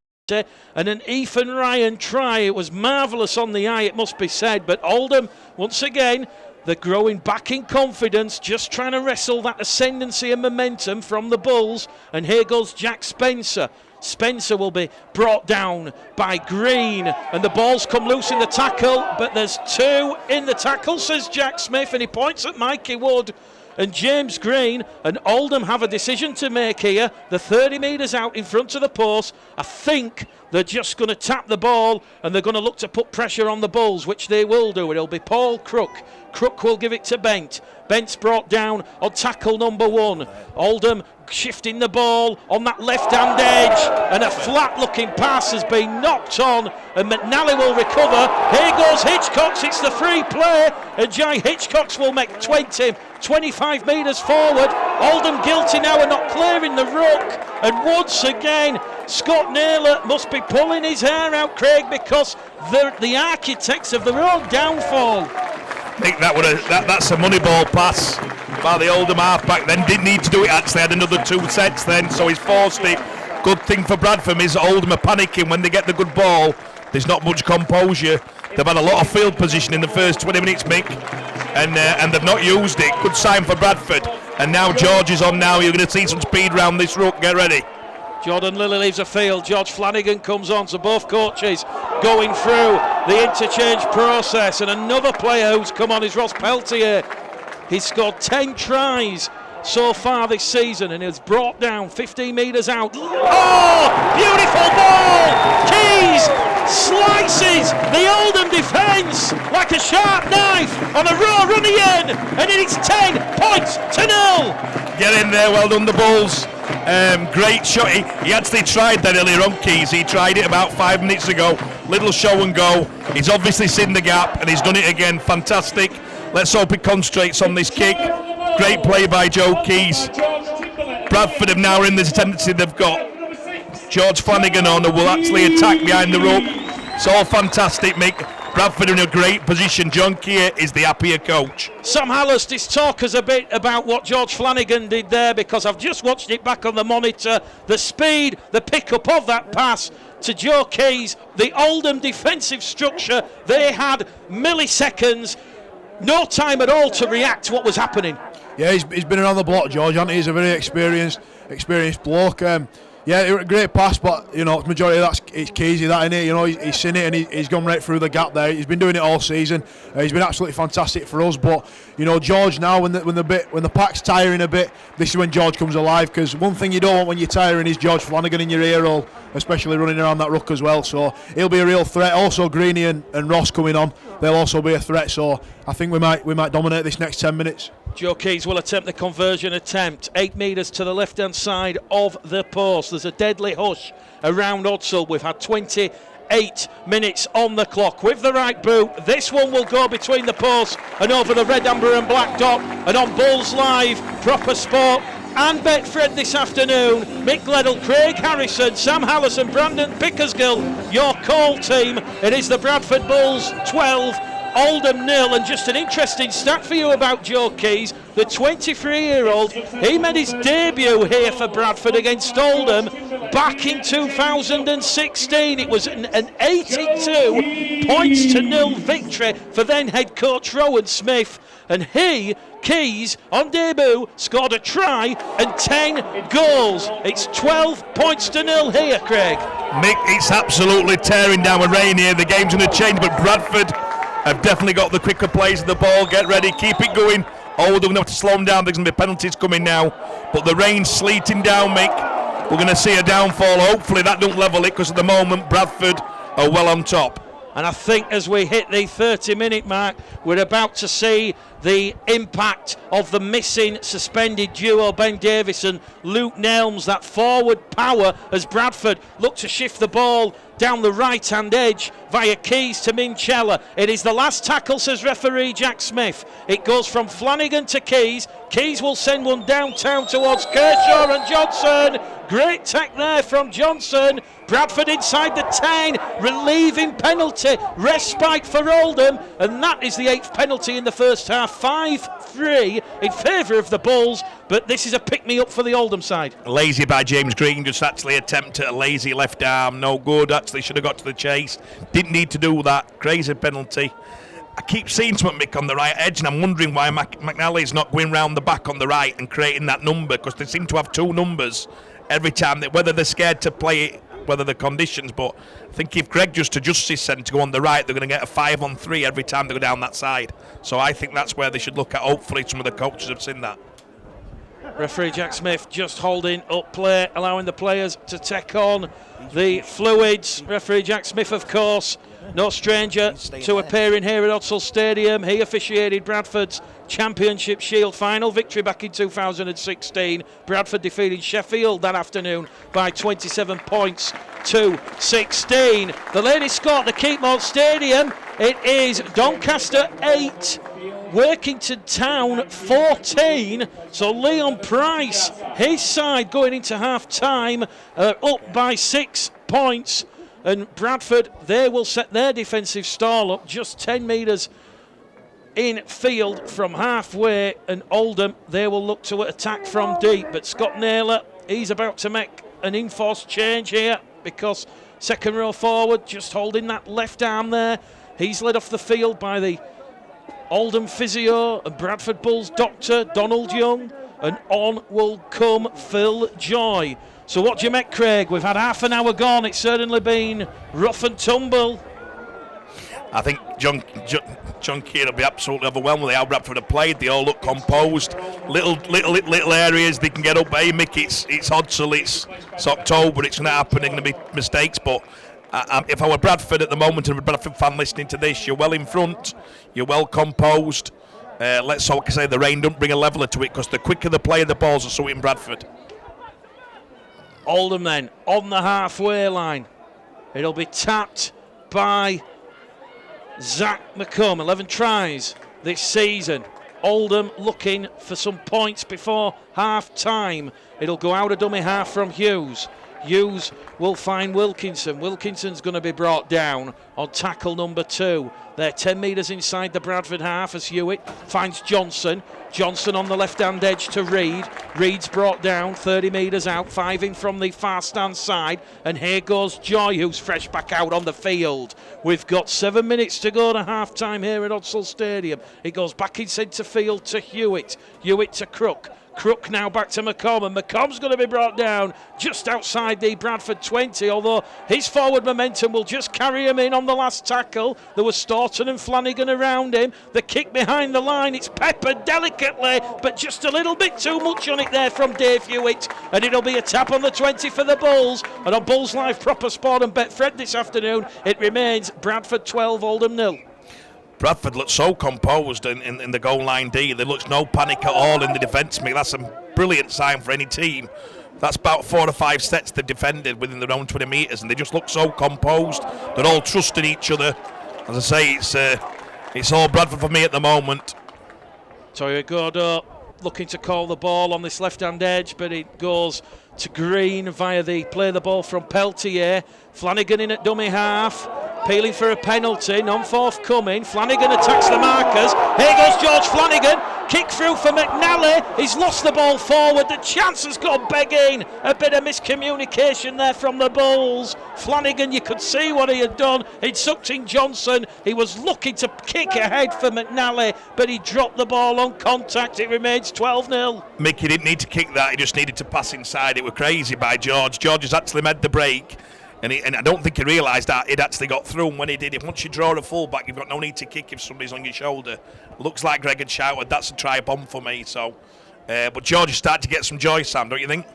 and an Ethan Ryan try. It was marvellous on the eye, it must be said, but Oldham, once again, they're growing back in confidence, just trying to wrestle that ascendancy and momentum from the Bulls. And here goes Jack Spencer. Spencer will be brought down by Green, and the ball's come loose in the tackle, but there's 2 in the tackle, says Jack Smith, and he points at Mikey Wood and James Green. And Oldham have a decision to make here. They're 30 metres out in front of the post. I think they're just going to tap the ball, and they're going to look to put pressure on the Bulls, which they will do. It'll be Paul Crook. Crook will give it to Bent. Bent's brought down on tackle number 1. Oldham shifting the ball on that left-hand edge, and a flat-looking pass has been knocked on, and McNally will recover. Here goes Hitchcocks. It's the free play, and Jai Hitchcocks will make 25 metres forward. Oldham guilty now and not clearing the ruck, and once again Scott Naylor must be pulling his hair out, Craig, because they're the architects of their own downfall. I think that's a money ball pass by the Oldham halfback. Then didn't need to do it, actually had another 2 sets then, so he's forced it. Good thing for Bradford is Oldham are panicking when they get the good ball. There's not much composure. They've had a lot of field position in the first 20 minutes, Mick, and they've not used it. Good sign for Bradford. And now George is on now. You're going to see some speed round this ruck. Get ready. Jordan Lilly leaves the field. George Flanagan comes on, so both coaches going through the interchange process. And another player who's come on is Ross Peltier. He's scored 10 tries so far this season and is brought down 15 metres out. Oh, beautiful ball! Keys slices the Oldham defence like a sharp knife on a raw runny end, and it is 10 points to 0. Get in there, well done the Bulls. Great shot. He actually tried that earlier on, Keys. He tried it about 5 minutes ago. Little show and go. He's obviously seen the gap and he's done it again. Fantastic. Let's hope he concentrates on this kick. Great play by Joe Keys. Bradford have now in this tendency they've got George Flanagan on, who will actually attack behind the rope. It's all fantastic, Mick. Bradford in a great position. John Keir is the happier coach. Sam Hallastis, talk us a bit about what George Flanagan did there, because I've just watched it back on the monitor. The speed, the pick-up of that pass to Joe Keys, the Oldham defensive structure, they had milliseconds, no time at all to react to what was happening. Yeah, he's been around the block, George, hasn't he? He's a very experienced bloke. Yeah, it was a great pass, but you know, majority of it's Keysy, that, isn't it? You know, he's seen it and he's gone right through the gap there. He's been doing it all season. He's been absolutely fantastic for us. But you know, George now, when the pack's tiring a bit, this is when George comes alive. Because one thing you don't want when you're tiring is George Flanagan in your ear hole, especially running around that ruck as well. So he'll be a real threat. Also, Greeny and Ross coming on, they'll also be a threat. So I think we might dominate this next 10 minutes. Joe Keys will attempt the conversion attempt. 8 metres to the left-hand side of the post. There's a deadly hush around Odsal. We've had 28 8 minutes on the clock. With the right boot, this one will go between the posts and over the red, amber and black dot. And on Bulls Live, Proper Sport and Betfred this afternoon, Mick Gleddle, Craig Harrison, Sam Hallison, Brandon Pickersgill, your call team. It is the Bradford Bulls 12, Oldham 0. And just an interesting stat for you about Joe Keys, the 23-year-old, he made his debut here for Bradford against Oldham back in 2016. It was an 82-0 victory for then head coach Rowan Smith, and he, Keys, on debut, scored a try and 10 goals. It's 12-0 here, Craig. Mick, it's absolutely tearing down with rain here. The game's going to change, but Bradford have definitely got the quicker plays of the ball. Get ready, keep it going. Oldham going to have to slow them down. There's going to be penalties coming now. But the rain's sleeting down, Mick. We're going to see a downfall. Hopefully that don't level it, because at the moment Bradford are well on top. And I think as we hit the 30-minute mark, we're about to see the impact of the missing suspended duo, Ben Davis and Luke Nelms. That forward power as Bradford look to shift the ball down the right-hand edge via Keys to Minchella. It is the last tackle, says referee Jack Smith. It goes from Flanagan to Keys. Keys will send one downtown towards Kershaw and Johnson. Great tack there from Johnson. Bradford inside the 10, relieving penalty, respite for Oldham, and that is the 8th penalty in the first half. 5-3 in favour of the Bulls, but this is a pick-me-up for the Oldham side. Lazy by James Green, just actually attempted a lazy left arm, no good, actually should have got to the chase, didn't need to do that, crazy penalty. I keep seeing something, Mick, on the right edge, and I'm wondering why McNally's not going round the back on the right and creating that number, because they seem to have two numbers every time, whether they're scared to play it, whether the conditions, but I think if Greg just adjusts his centre to go on the right, they're going to get a 5-on-3 every time they go down that side. So I think that's where they should look at. Hopefully some of the coaches have seen that. Referee Jack Smith just holding up play, allowing the players to take on the fluids. Referee Jack Smith, of course, no stranger to appearing here at Odsal Stadium. He officiated Bradford's Championship Shield final victory back in 2016. Bradford defeated Sheffield that afternoon by 27 points to 16. The ladies score at the Keepmoat Stadium. It is Doncaster 8, Workington Town 14. So Leon Price, his side going into half time, up by 6 points. And Bradford, they will set their defensive stall up just 10 metres in field from halfway. And Oldham, they will look to attack from deep. But Scott Naylor, he's about to make an enforced change here, because second row forward, just holding that left arm there. He's led off the field by the Oldham physio and Bradford Bulls doctor, Donald Young. And on will come Phil Joy. So what do you make, Craig? We've had half an hour gone. It's certainly been rough and tumble. I think John Keir will be absolutely overwhelmed with how Bradford have played. They all look composed. Little areas they can get up. Hey, Mick, it's Odsal, it's October, it's going to happen. There are going to be mistakes, but if I were Bradford at the moment and a Bradford fan listening to this, you're well in front, you're well composed. Let's hope, say, the rain don't bring a leveller to it, because the quicker they play the balls are suiting Bradford. Oldham then on the halfway line. It'll be tapped by Zach McComb. 11 tries this season. Oldham looking for some points before half time. It'll go out a dummy half from Hughes. Hughes will find Wilkinson. Wilkinson's going to be brought down on tackle number 2. They're 10 metres inside the Bradford half as Hewitt finds Johnson. Johnson on the left-hand edge to Reed. Reed's brought down 30 metres out, 5 in from the far stand side. And here goes Joy, who's fresh back out on the field. We've got 7 minutes to go to half-time here at Odsal Stadium. It goes back in centre field to Hewitt. Hewitt to Crook. Crook now back to McComb, and McComb's going to be brought down just outside the Bradford 20, although his forward momentum will just carry him in on the last tackle. There was Staunton and Flanagan around him. The kick behind the line, it's peppered delicately, but just a little bit too much on it there from Dave Hewitt, and it'll be a tap on the 20 for the Bulls. And on Bulls Live Proper Sport and Betfred this afternoon, it remains Bradford 12, Oldham 0. Bradford looks so composed in the goal line D. There looks no panic at all in the defence. That's a brilliant sign for any team. That's about 4 or 5 sets they've defended within their own 20 metres, and they just look so composed. They're all trusting each other. As I say, it's all Bradford for me at the moment. Toyo Gordo looking to call the ball on this left-hand edge, but it goes to Green via the play the ball from Peltier. Flanagan in at dummy half, peeling for a penalty, none forthcoming. Flanagan attacks the markers. Here goes George Flanagan. Kick through for McNally. He's lost the ball forward. The chance has gone begging. A bit of miscommunication there from the Bulls. Flanagan, you could see what he had done. He'd sucked in Johnson. He was looking to kick ahead for McNally, but he dropped the ball on contact. It remains 12-0. Mickey didn't need to kick that. He just needed to pass inside. It was crazy by George. George has actually made the break. And I don't think he realised that he'd actually got through, and when he did, once you draw a full back, you've got no need to kick if somebody's on your shoulder. Looks like Greg had shouted, that's a try bomb for me. So, but George is starting to get some joy, Sam, don't you think?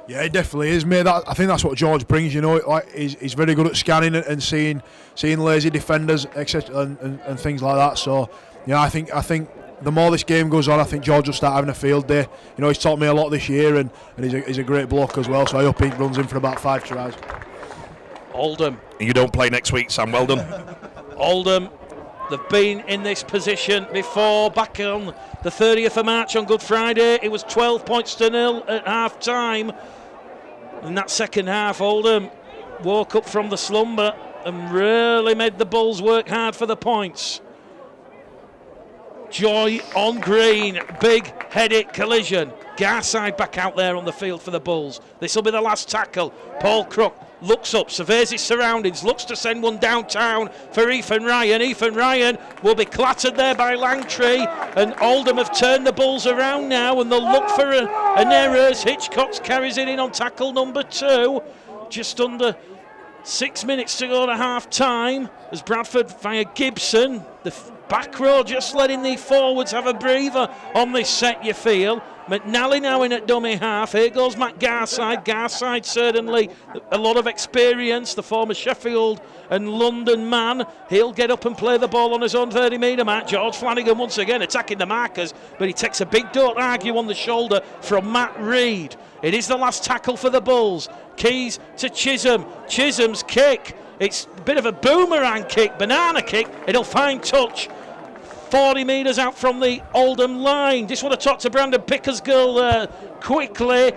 Yeah, it definitely is, mate. I think that's what George brings. You know, like he's very good at scanning and seeing lazy defenders, etc., and things like that. So, yeah, I think the more this game goes on, I think George will start having a field day. You know, he's taught me a lot this year, and he's a great bloke as well. So I hope he runs in for about 5 tries. Oldham. You don't play next week, Sam. Well done. Oldham, they've been in this position before. Back on the 30th of March on Good Friday, it was 12 points to 0 at half time. In that second half, Oldham woke up from the slumber and really made the Bulls work hard for the points. Joy on Green, big headed collision. Garside back out there on the field for the Bulls. This will be the last tackle. Paul Crook looks up, surveys his surroundings, looks to send one downtown for Ethan Ryan. Ethan Ryan will be clattered there by Langtree, and Oldham have turned the Bulls around now, and they'll look for an error as Hitchcock carries it in on tackle number 2. Just under 6 minutes to go to half time as Bradford via Gibson, the back row just letting the forwards have a breather on this set, you feel. McNally now in at dummy half. Here goes Matt Garside. Garside certainly a lot of experience, the former Sheffield and London man. He'll get up and play the ball on his own 30-metre mark. George Flanagan once again attacking the markers, but he takes a big don't argue on the shoulder from Matt Reid. It is the last tackle for the Bulls. Keys to Chisholm. Chisholm's kick. It's a bit of a boomerang kick, banana kick. It'll find touch. 40 metres out from the Oldham line. Just want to talk to Brandon Pickersgill quickly.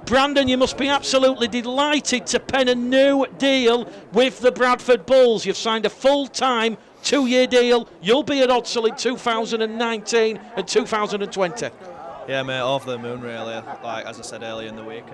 Brandon, you must be absolutely delighted to pen a new deal with the Bradford Bulls. You've signed a full-time 2-year deal. You'll be at Odsal in 2019 and 2020. Yeah, mate, over the moon, really. Like, as I said earlier in the week,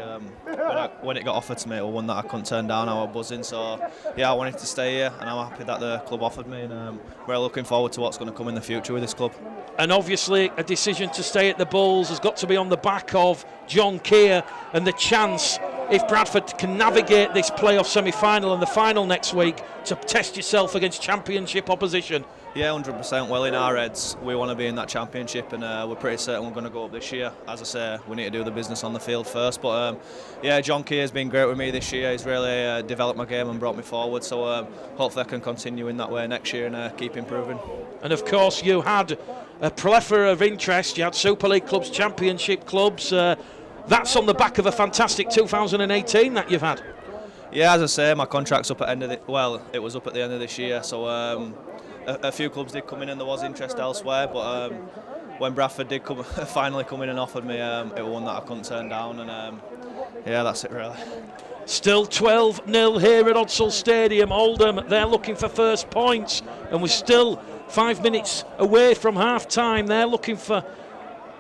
when it got offered to me, it was one that I couldn't turn down. I was buzzing, so yeah, I wanted to stay here, and I'm happy that the club offered me, and we're looking forward to what's going to come in the future with this club. And obviously, a decision to stay at the Bulls has got to be on the back of John Keir and the chance, if Bradford can navigate this playoff semi-final and the final next week, to test yourself against championship opposition. Yeah, 100%. Well, in our heads, we want to be in that championship, and we're pretty certain we're going to go up this year. As I say, we need to do the business on the field first. But yeah, John Keir's been great with me this year. He's really developed my game and brought me forward. So hopefully I can continue in that way next year and keep improving. And of course, you had a plethora of interest. You had Super League clubs, Championship clubs. That's on the back of a fantastic 2018 that you've had. Yeah, as I say, my contract's up at it was up at the end of this year. So. A few clubs did come in and there was interest elsewhere, but when Bradford did finally come in and offered me, it was one that I couldn't turn down, and yeah, that's it really. Still 12-0 here at Odsal Stadium. Oldham, they're looking for first points, and we're still 5 minutes away from half-time. They're looking for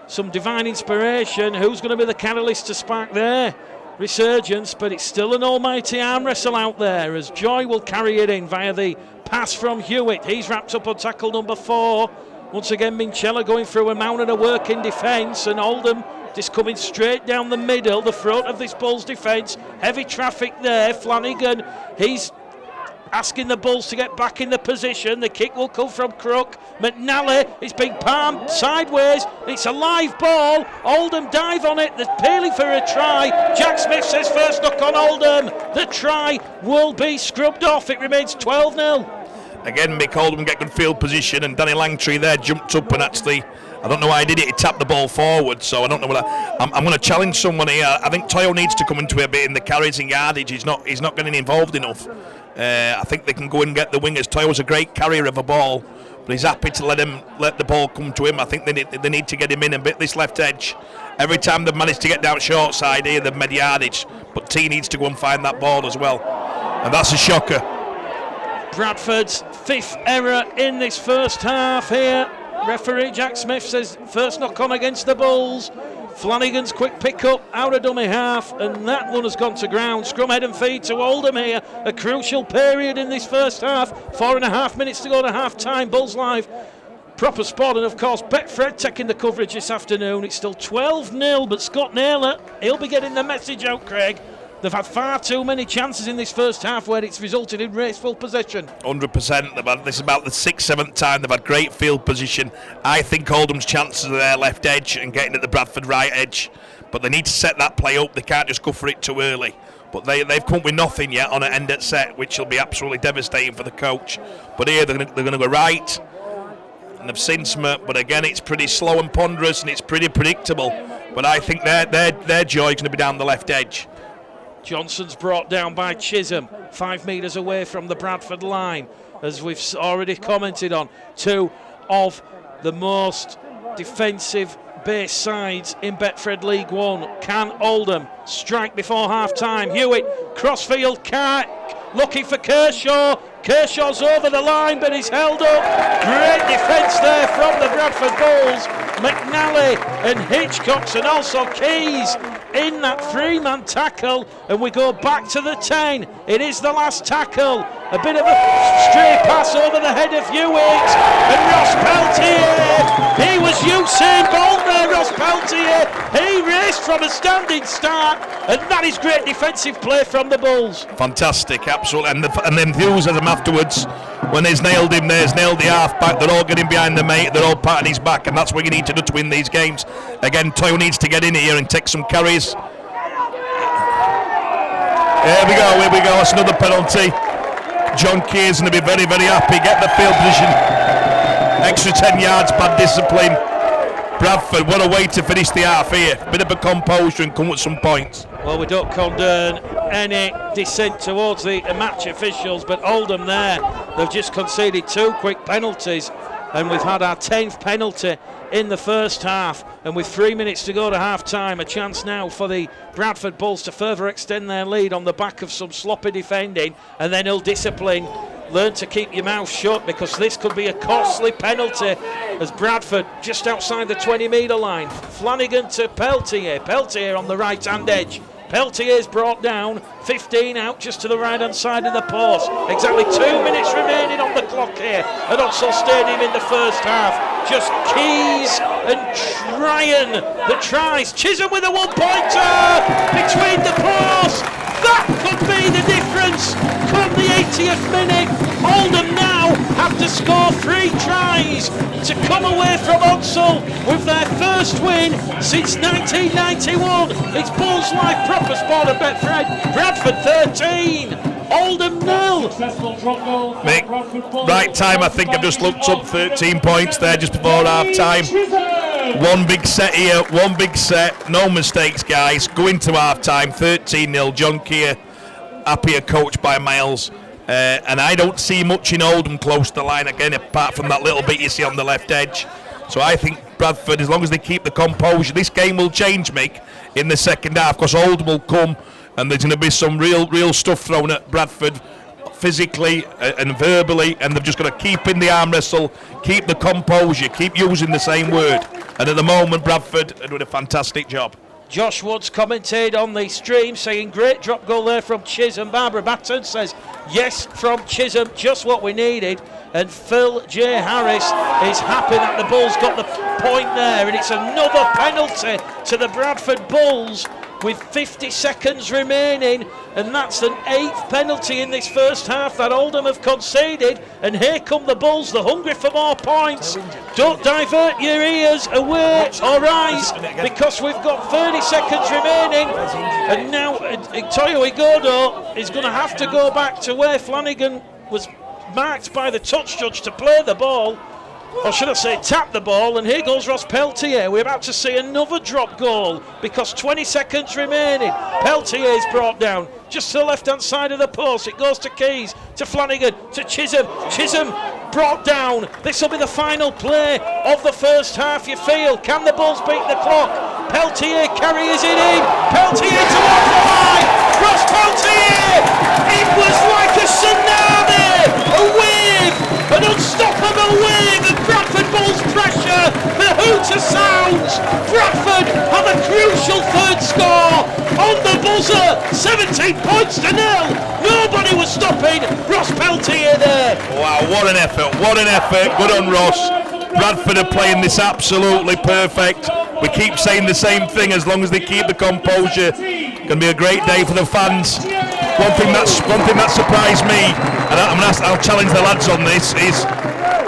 some divine inspiration. Who's going to be the catalyst to spark their resurgence? But it's still an almighty arm wrestle out there, as Joy will carry it in via the pass from Hewitt. He's wrapped up on tackle number 4. Once again, Minchella going through a mountain of work in defence, and Oldham just coming straight down the middle, the front of this Bulls defence. Heavy traffic there. Flanagan, he's asking the Bulls to get back in the position. The kick will come from Crook. McNally, it's been palmed sideways. It's a live ball. Oldham dive on it. They're peeling for a try. Jack Smith says first knock on Oldham. The try will be scrubbed off. It remains 12-0. Again, Mick Oldham get good field position, and Danny Langtree there jumped up and actually I don't know why he did it. He tapped the ball forward, so I don't know whether I'm going to challenge someone here. I think Toyo needs to come into it a bit in the carries and yardage. He's not getting involved enough. I think they can go and get the wingers. Toyo's a great carrier of a ball, but he's happy to let the ball come to him. I think they need to get him in and bit this left edge. Every time they've managed to get down short side here, they've made yardage, but T needs to go and find that ball as well, and that's a shocker. Bradford's 5th error in this first half here. Referee Jack Smith says first knock on against the Bulls. Flanagan's quick pick up out of dummy half, and that one has gone to ground. Scrum head and feed to Oldham here. A crucial period in this first half. 4.5 minutes to go to half time. Bulls live. Proper spot, and of course Betfred taking the coverage this afternoon. It's still 12-0, but Scott Naylor, he'll be getting the message out, Craig. They've had far too many chances in this first half where it's resulted in raceful possession. 100%. This is about the 6th, 7th time they've had great field position. I think Oldham's chances are their left edge and getting at the Bradford right edge. But they need to set that play up. They can't just go for it too early. But they've come with nothing yet on an end at set, which will be absolutely devastating for the coach. But here they're going to go right. And they've seen some, but again it's pretty slow and ponderous and it's pretty predictable. But I think their joy is going to be down the left edge. Johnson's brought down by Chisholm, 5 metres away from the Bradford line. As we've already commented on, 2 of the most defensive base sides in Betfred League One. Can Oldham strike before half time? Hewitt, crossfield, looking for Kershaw. Kershaw's over the line, but he's held up. Great defence there from the Bradford Bulls. McNally and Hitchcocks, and also Keys in that 3-man tackle, and we go back to the 10. It is the last tackle. A bit of a stray pass over the head of Hewitt, and Ross Peltier. He was Usain Bolt there, Ross Peltier. He raced from a standing start, and that is great defensive play from the Bulls. Fantastic, absolutely. And the enthusiasm afterwards, when they've nailed him, they've nailed the half-back, they're all getting behind the mate, they're all patting his back, and that's what you need to do to win these games. Again, Toyo needs to get in here and take some carries. Here we go, that's another penalty. John Keir's going to be very, very happy, get the field position. Extra 10 yards, bad discipline. Bradford, what a way to finish the half here. Bit of a composure and come with some points. Well, we don't condone any dissent towards the match officials, but Oldham there, they've just conceded 2 quick penalties, and we've had our 10th penalty in the first half, and with 3 minutes to go to half time, a chance now for the Bradford Bulls to further extend their lead on the back of some sloppy defending and then ill discipline. Learn to keep your mouth shut, because this could be a costly penalty, as Bradford just outside the 20-metre line. Flanagan to Peltier on the right hand edge. Peltier's brought down, 15 out just to the right hand side of the post. Exactly 2 minutes remaining on the clock here at Odsal Stadium in the first half. Just Keys and Tryon that tries. Chisholm with a 1-pointer between the posts. That could be the difference come the 80th minute. Oldham now have to score 3 tries to come away from Odsal with their first win since 1991. It's Bulls Live proper sport at Betfred. Bradford 13, Oldham 0. Mick, right time, I think I've just looked up 13 points there just before half time. One big set here, one big set, no mistakes guys. Go into half time, 13-0, John Keir, happier coached by Miles. And I don't see much in Oldham close to the line again, apart from that little bit you see on the left edge. So I think Bradford, as long as they keep the composure, this game will change, Mick, in the second half, because Oldham will come and there's going to be some real stuff thrown at Bradford physically and verbally, and they've just got to keep in the arm wrestle, keep the composure, keep using the same word. And at the moment, Bradford are doing a fantastic job. Josh Woods commented on the stream saying great drop goal there from Chisholm. Barbara Batten says yes from Chisholm, just what we needed. And Phil J. Harris is happy that the Bulls got the point there, and it's another penalty to the Bradford Bulls with 50 seconds remaining, and that's an 8th penalty in this first half that Oldham have conceded. And here come the Bulls, they're hungry for more points. Don't divert your ears away or eyes, because we've got 30 seconds remaining, and now Toyo Igodo is going to have to go back to where Flanagan was marked by the touch judge to play the ball. or should I say tap the ball, and here goes Ross Peltier. We're about to see another drop goal because 20 seconds remaining. Peltier's brought down just to the left hand side of the post. It goes to Keys, to Flanagan, to Chisholm. Chisholm brought down. This will be the final play of the first half, you feel. Can the Bulls beat the clock? Peltier carries it in. Peltier towards the line. Ross Peltier! It was like a tsunami! A wave! An unstoppable wave of Bradford Bulls pressure! The hooter sounds! Bradford have a crucial third score on the buzzer! 17 points to 0! Nobody was stopping Ross Peltier there! Wow, what an effort, what an effort. Good on Ross. Bradford are playing this absolutely perfect. We keep saying the same thing, as long as they keep the composure. Going to be a great day for the fans. One thing that surprised me, and I'll challenge the lads on this, is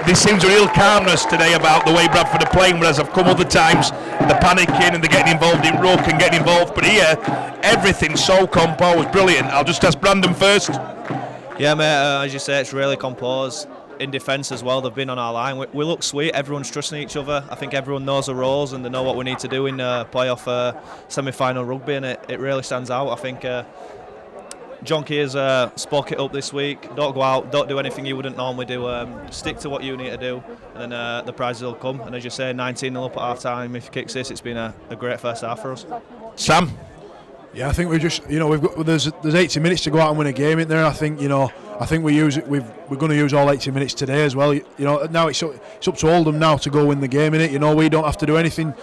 there seems a real calmness today about the way Bradford are playing, whereas I've come other times, they're panicking and they're getting involved in ruck and getting involved, but here, everything's so composed, brilliant. I'll just ask Brandon first. Yeah, mate, as you say, it's really composed. In defence as well, they've been on our line. We look sweet, everyone's trusting each other. I think everyone knows the roles and they know what we need to do in playoff semi-final rugby, and it really stands out. I think John Keys spoke it up this week. Don't go out, don't do anything you wouldn't normally do. Stick to what you need to do, and then the prizes will come. And as you say, 19-0 up at half-time. If he kicks this, it's been a great first half for us. Sam? Yeah, I think we've got there's 80 minutes to go out and win a game in there. I think we're going to use all 80 minutes today as well. Now it's up to Oldham now to go win the game in it. We don't have to do anything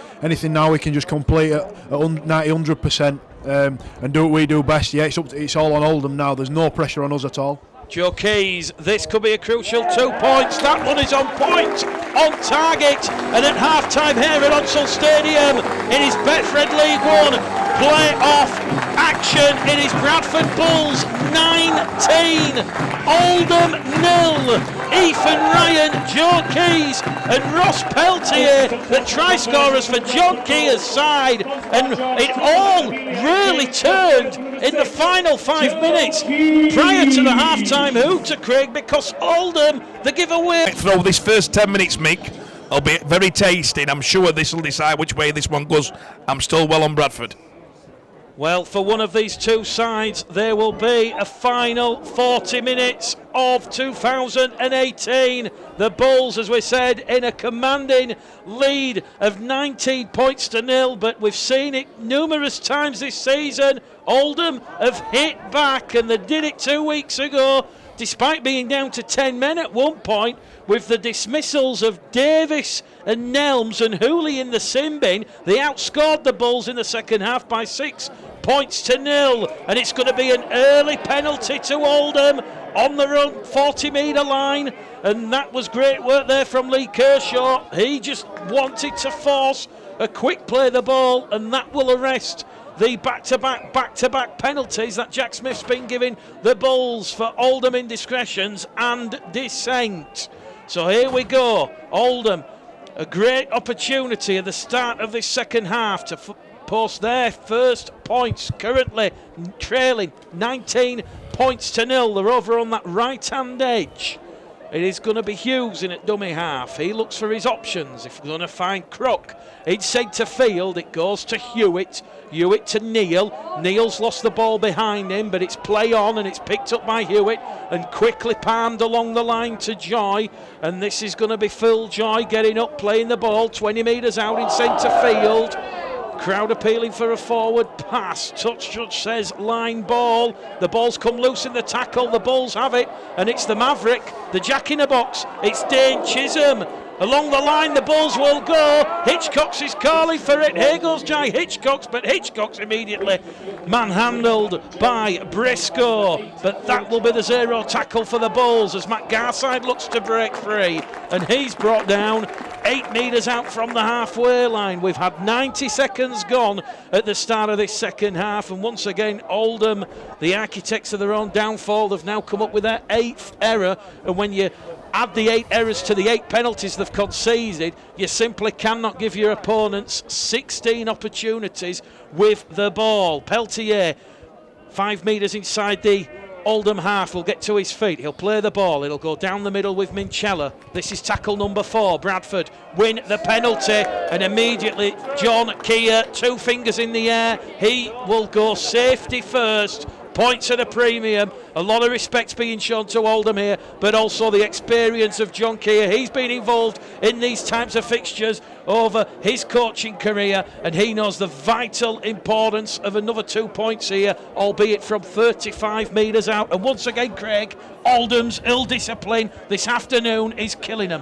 now. We can just complete at 100% and do what we do best. Yeah, it's all on Oldham now. There's no pressure on us at all. Joe Keys, this could be a crucial 2 points. That one is on point, on target, and at half-time here at Odsal Stadium, it is Betfred League 1 play-off action. It is Bradford Bulls 19, Oldham 0. Ethan Ryan, Joe Keys and Ross Peltier, the try scorers for John Keys' side, and it all really turned in the final 5 minutes prior to the half-time hooter, Craig, because Oldham, the giveaway. Throw this first 10 minutes, Mick, will be very tasty, and I'm sure this will decide which way this one goes. I'm still well on Bradford. Well, for one of these two sides, there will be a final 40 minutes of 2018. The Bulls, as we said, in a commanding lead of 19 points to 0, but we've seen it numerous times this season. Oldham have hit back, and they did it 2 weeks ago, despite being down to 10 men at one point, with the dismissals of Davis and Nelms and Hooley in the sin bin. They outscored the Bulls in the second half by 6 points to 0, and it's going to be an early penalty to Oldham on the run 40-metre line, and that was great work there from Lee Kershaw. He just wanted to force a quick play the ball, and that will arrest the back-to-back penalties that Jack Smith's been giving the Bulls for Oldham indiscretions and dissent. So here we go. Oldham, a great opportunity at the start of this second half to post their first points, currently trailing 19 points to 0. They're over on that right-hand edge. It is going to be Hughes in at dummy half. He looks for his options. If we're going to find Crook inside to field, it goes to Hewitt. Hewitt to Neil. Neil's lost the ball behind him, but it's play on, and it's picked up by Hewitt and quickly palmed along the line to Joy. And this is going to be Phil Joy getting up, playing the ball 20 metres out in centre field. Crowd appealing for a forward pass. Touch judge says line ball. The ball's come loose in the tackle. The Bulls have it, and it's the Maverick, the Jack in a box. It's Dane Chisholm. Along the line, the Bulls will go. Hitchcox is calling for it. Here goes Jai Hitchcox, but Hitchcox immediately manhandled by Briscoe. But that will be the 0 tackle for the Bulls as Matt Garside looks to break free. And he's brought down 8 metres out from the halfway line. We've had 90 seconds gone at the start of this second half. And once again, Oldham, the architects of their own downfall, have now come up with their 8th error. And when you add the 8 errors to the 8 penalties they've conceded, you simply cannot give your opponents 16 opportunities with the ball. Peltier, 5 metres inside the Oldham half will get to his feet. He'll play the ball. It'll go down the middle with Minchella. This is tackle number 4. Bradford win the penalty, and immediately John Keir, 2 fingers in the air. He will go safety first. Points at a premium. A lot of respect's being shown to Oldham here, but also the experience of John Keir. He's been involved in these types of fixtures over his coaching career, and he knows the vital importance of another 2 points here, albeit from 35 metres out. And once again, Craig, Oldham's ill discipline this afternoon is killing them.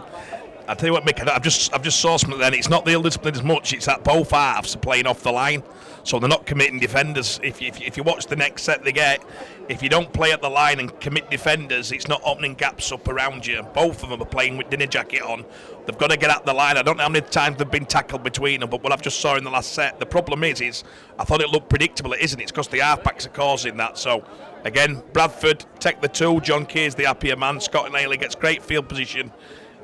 I tell you what, Mick, I've just saw something then. It's not the ill discipline as much, it's that both halves are playing off the line. So they're not committing defenders. If you watch the next set they get, if you don't play at the line and commit defenders, it's not opening gaps up around you. Both of them are playing with dinner jacket on. They've got to get at the line. I don't know how many times they've been tackled between them, but what I've just saw in the last set, the problem is I thought it looked predictable. It isn't. It's because the halfbacks are causing that. So again, Bradford take the 2. John Keir's the happier man. Scott Naylor gets great field position.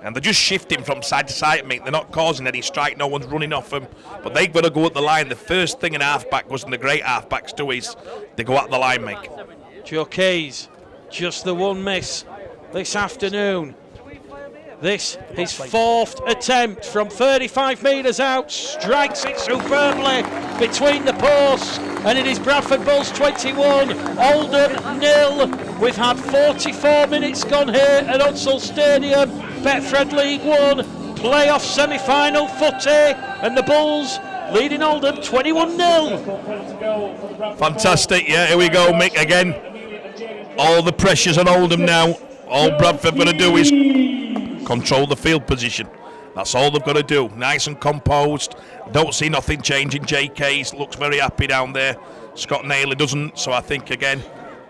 And they're just shifting from side to side, mate. They're not causing any strike. No one's running off them. But they've got to go at the line. The first thing an halfback does, and the great halfbacks do, is they go at the line, mate. Joe Keys, just the 1 miss this afternoon. This his 4th attempt from 35 metres out. Strikes it superbly between the posts. And it is Bradford Bulls 21, Oldham 0. We've had 44 minutes gone here at Odsal Stadium. Betfred League 1 playoff semi-final footy, and the Bulls leading Oldham 21-0. Fantastic, yeah, here we go, Mick, again. All the pressure's on Oldham now. All Bradford going to do is control the field position. That's all they've got to do. Nice and composed. Don't see nothing changing. JK's looks very happy down there. Scott Naylor doesn't, so I think, again,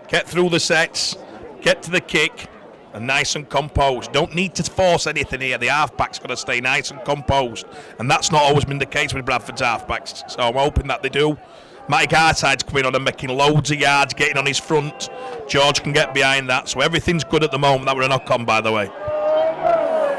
get through the sets, get to the kick, and nice and composed. Don't need to force anything here. The halfback's got to stay nice and composed, and that's not always been the case with Bradford's halfbacks, so I'm hoping that they do. Mike Hartside's coming on and making loads of yards, getting on his front. George can get behind that, so everything's good at the moment. That were a knock-on, by the way.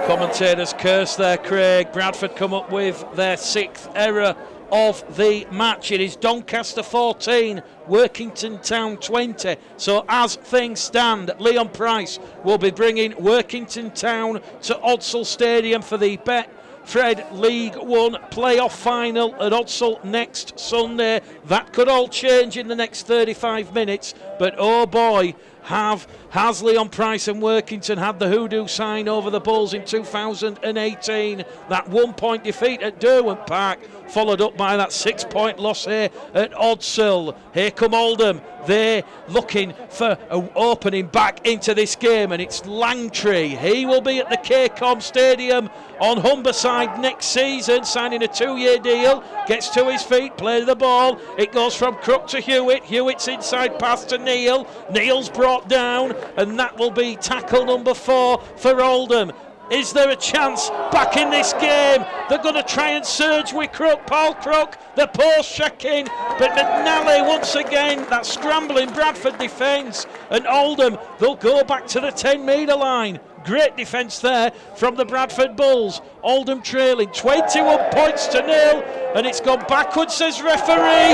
Commentators curse there, Craig. Bradford come up with their 6th error of the match. It is Doncaster 14, Workington Town 20. So as things stand, Leon Price will be bringing Workington Town to Odsal Stadium for the Betfred League 1 playoff final at Odsal next Sunday. That could all change in the next 35 minutes, but oh boy, has Leon Price and Workington had the hoodoo sign over the Bulls in 2018. That 1-point defeat at Derwent Park, followed up by that 6-point loss here at Odsal. Here come Oldham. They're looking for an opening back into this game, and it's Langtree. He will be at the KCOM Stadium on Humberside next season, signing a 2-year deal. Gets to his feet, plays the ball. It goes from Crook to Hewitt. Hewitt's inside pass to Neil. Neil's brought down, and that will be tackle number 4 for Oldham. Is there a chance back in this game? They're going to try and surge with Crook. Paul Crook, the post checking, but McNally once again, that scrambling Bradford defence, and Oldham, they'll go back to the 10-metre line. Great defence there from the Bradford Bulls. Oldham trailing 21 points to 0, and it's gone backwards, says referee.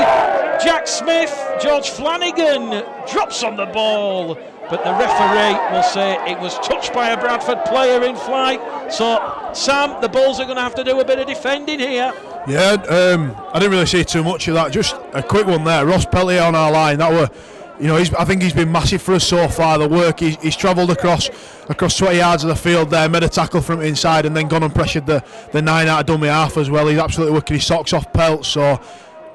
Jack Smith, George Flanagan drops on the ball, but the referee will say it was touched by a Bradford player in flight. So, Sam, the Bulls are going to have to do a bit of defending here. Yeah, I didn't really see too much of that. Just a quick one there. Ross Peltier on our line. That were, you know, I think he's been massive for us so far. The work he's travelled across 20 yards of the field there, made a tackle from inside, and then gone and pressured the 9 out of dummy half as well. He's absolutely working his socks off, Pelt. So,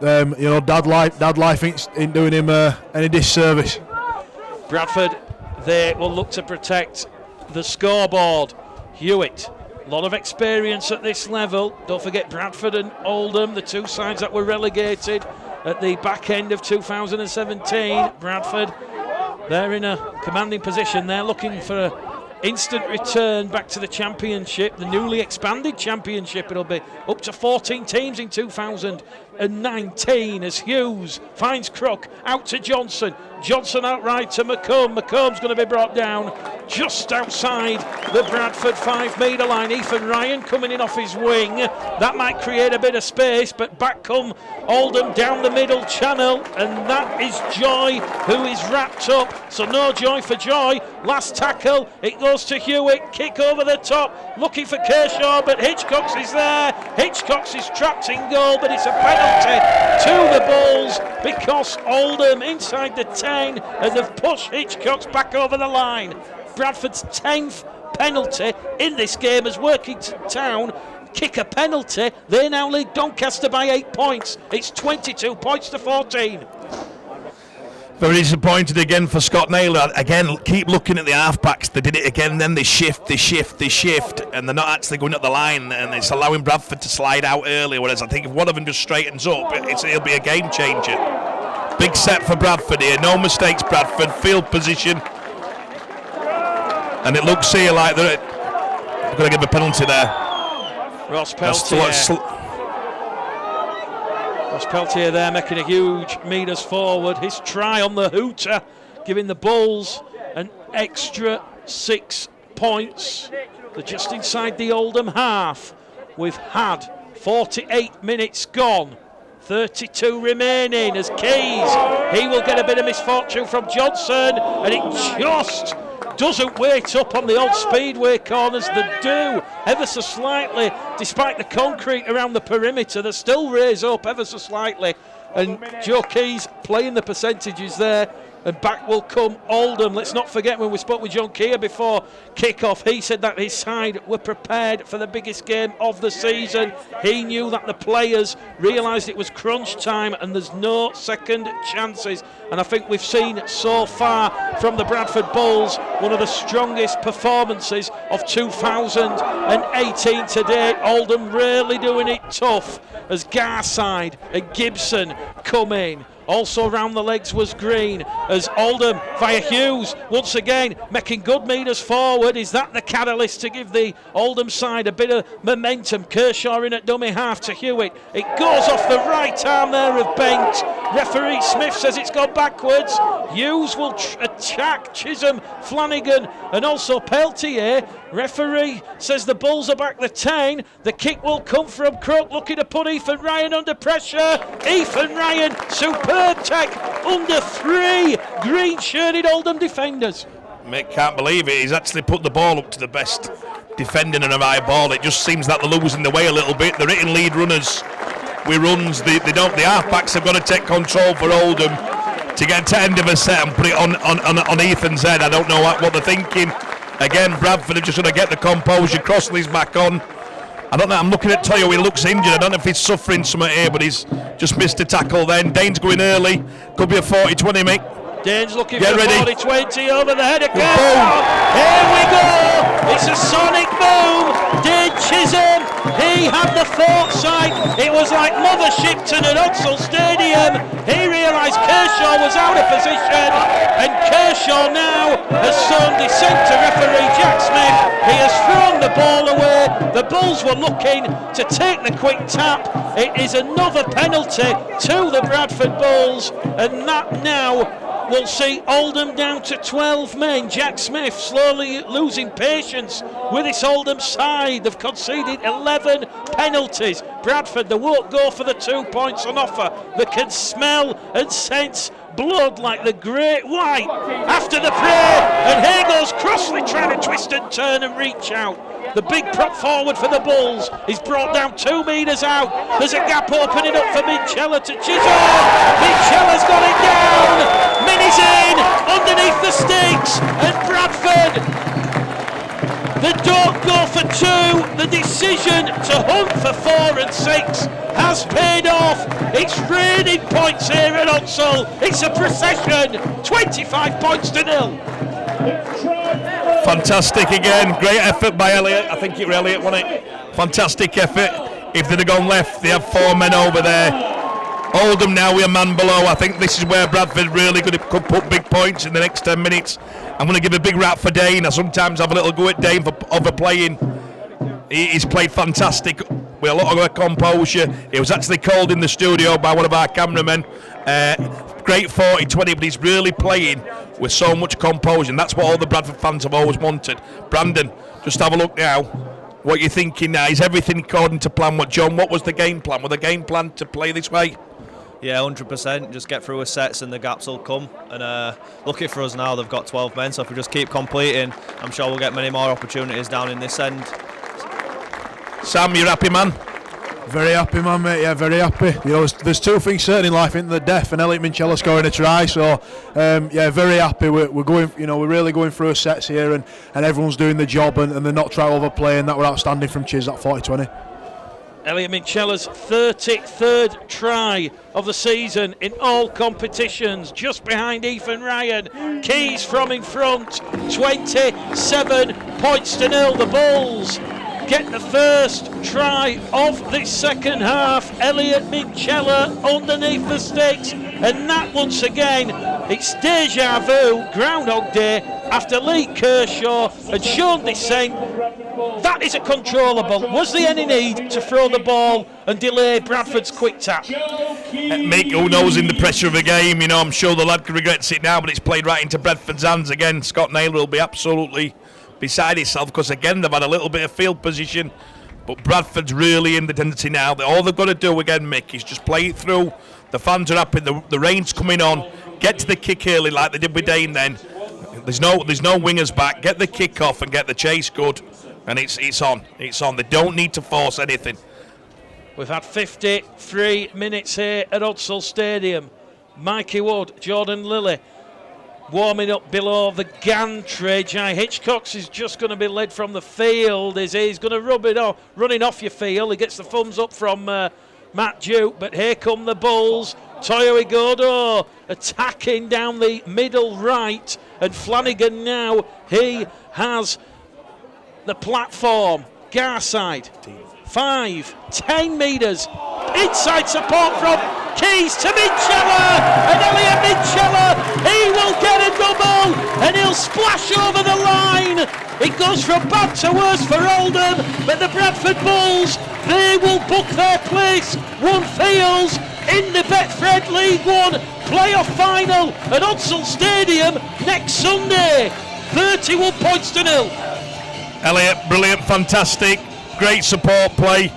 you know, dad life ain't doing him any disservice. Bradford, they will look to protect the scoreboard. Hewitt, a lot of experience at this level. Don't forget Bradford and Oldham, the 2 sides that were relegated at the back end of 2017. Bradford, they're in a commanding position. They're looking for an instant return back to the championship, the newly expanded championship. It'll be up to 14 teams in 2018. 19 as Hughes finds Crook out to Johnson. Johnson outright to McComb. McComb's going to be brought down just outside the Bradford 5 metre line. Ethan Ryan coming in off his wing. That might create a bit of space, but back come Oldham down the middle channel, and that is Joy who is wrapped up. So no joy for Joy. Last tackle, it goes to Hewitt. Kick over the top, looking for Kershaw, but Hitchcock's is there. Hitchcock's is trapped in goal, but it's a penalty to the Bulls because Oldham inside the 10 and they've pushed Hitchcock's back over the line. Bradford's 10th penalty in this game as Workington Town kick a penalty. They now lead Doncaster by 8 points. It's 22 points to 14. Very disappointed again for Scott Naylor. Again, keep looking at the halfbacks. They did it again, then they shift, and they're not actually going up the line, and it's allowing Bradford to slide out early, whereas I think if one of them just straightens up, it'll be a game changer. Big set for Bradford here, no mistakes Bradford, field position. And it looks here like they're going to give a penalty there. Ross Peltier. Ross Peltier there making a huge metres forward. His try on the hooter, giving the Bulls an extra 6 points. They're just inside the Oldham half. We've had 48 minutes gone. 32 remaining as Keys. He will get a bit of misfortune from Johnson, and it just doesn't wait up on the old speedway corners. They do ever so slightly, despite the concrete around the perimeter. They still raise up ever so slightly, and Joe Keys playing the percentages there. And back will come Oldham. Let's not forget when we spoke with John Keir before kick-off, he said that his side were prepared for the biggest game of the season. He knew that the players realised it was crunch time and there's no second chances. And I think we've seen so far from the Bradford Bulls one of the strongest performances of 2018 to date. Oldham really doing it tough as Garside and Gibson come in. Also round the legs was Green as Oldham via Hughes once again making good metres forward. Is that the catalyst to give the Oldham side a bit of momentum? Kershaw in at dummy half to Hewitt. It goes off the right arm there of Bent. Referee Smith says it's gone backwards. Hughes will attack Chisholm, Flanagan and also Peltier. Referee says the Bulls are back the 10. The kick will come from Crook, looking to put Ethan Ryan under pressure. Ethan Ryan, superb tech under 3 green-shirted Oldham defenders. Mate, can't believe it. He's actually put the ball up to the best defending and a high ball. It just seems that they're losing the way a little bit. They're hitting lead runners with runs. They don't. The halfbacks have got to take control for Oldham to get to end of a set and put it on Ethan's head. I don't know what they're thinking. Again, Bradford are just going to get the composure. Crossley's back on. I don't know, I'm looking at Toyo, he looks injured. I don't know if he's suffering something here, but he's just missed a tackle then. Dane's going early. Could be a 40-20, mate. Dane's looking Get for ready. 40-20 over the head of Kershaw. Here we go. It's a sonic boom. Dane Chisholm, he had the foresight. It was like Mother Shipton at Odsal Stadium. He realised Kershaw was out of position, and Kershaw now has shown dissent to referee Jack Smith. He has thrown the ball away. The Bulls were looking to take the quick tap. It is another penalty to the Bradford Bulls, and that now will see Oldham down to 12 men. Jack Smith slowly losing patience with this Oldham side. They've conceded 11 penalties. Bradford, they won't go for the 2 points on offer. They can smell and sense blood like the Great White after the prayer. And here goes Crossley trying to twist and turn and reach out. The big prop forward for the Bulls is brought down 2 metres out. There's a gap opening up for Minchella to Chisholm. Minchella's got it down. Minnie's in underneath the sticks. And Bradford, they don't go for 2. The decision to hunt for 4 and 6 has paid off. It's raining points here at Odsal. It's a procession. 25 points to 0. Fantastic again, great effort by Elliott. I think it was Elliott, wasn't it? Fantastic effort. If they'd have gone left, they have 4 men over there. Oldham now with a man below. I think this is where Bradford really could put big points in the next 10 minutes. I'm going to give a big rap for Dane. I sometimes have a little go at Dane for overplaying. He's played fantastic with a lot of composure. He was actually called in the studio by one of our cameramen. Great 40-20, but he's really playing with so much composure, and that's what all the Bradford fans have always wanted. Brandon, just have a look now. What you're thinking now? Is everything according to plan? What was the game plan? Was the game plan to play this way? Yeah, 100%. Just get through our sets and the gaps will come. And lucky for us now, they've got 12 men, so if we just keep completing, I'm sure we'll get many more opportunities down in this end. Sam, you're happy, man? Very happy, man, mate. Yeah, very happy. You know, there's two things certain in life, the deaf and Elliot Minchella scoring a try. So, yeah, very happy. We're going. You know, we're really going through our sets here, and everyone's doing the job, and they're not trying to overplay, and that were outstanding from Chiz at 40-20. Elliot Minchella's 33rd try of the season in all competitions, just behind Ethan Ryan. Keys from in front, 27 points to 0. The Bulls get the first try of this second half. Elliot Minchella underneath the sticks, and that once again, it's deja vu, Groundhog Day, after Lee Kershaw and Sean Descent. That is a controllable. Was there any need to throw the ball and delay Bradford's quick tap? Mick, who knows in the pressure of a game, you know, I'm sure the lad regrets it now, but it's played right into Bradford's hands again. Scott Naylor will be absolutely beside himself because, again, they've had a little bit of field position, but Bradford's really in the tendency now. All they've got to do, again, Mick, is just play it through. The fans are happy, the rain's coming on, get to the kick early like they did with Dane then. There's no wingers back, get the kick off and get the chase good, and it's on. They don't need to force anything. We've had 53 minutes here at Odsal Stadium. Mikey Wood, Jordan Lilly warming up below the gantry. Jai Hitchcox is just going to be led from the field. He's going to rub it off, running off your field. He gets the thumbs up from Matt Duke, but here come the Bulls. Toyo Igodo attacking down the middle right, and Flanagan now, he has the platform. Garside, 5-10 metres, inside support from Keys to Minchella, and Elliot Minchella, he will get a double, and he'll splash over the line. It goes from bad to worse for Oldham, but the Bradford Bulls, they will book their place, one feels, in the Betfred League One playoff final at Odsal Stadium next Sunday. 31 points to 0. Elliot, brilliant, fantastic, great support play.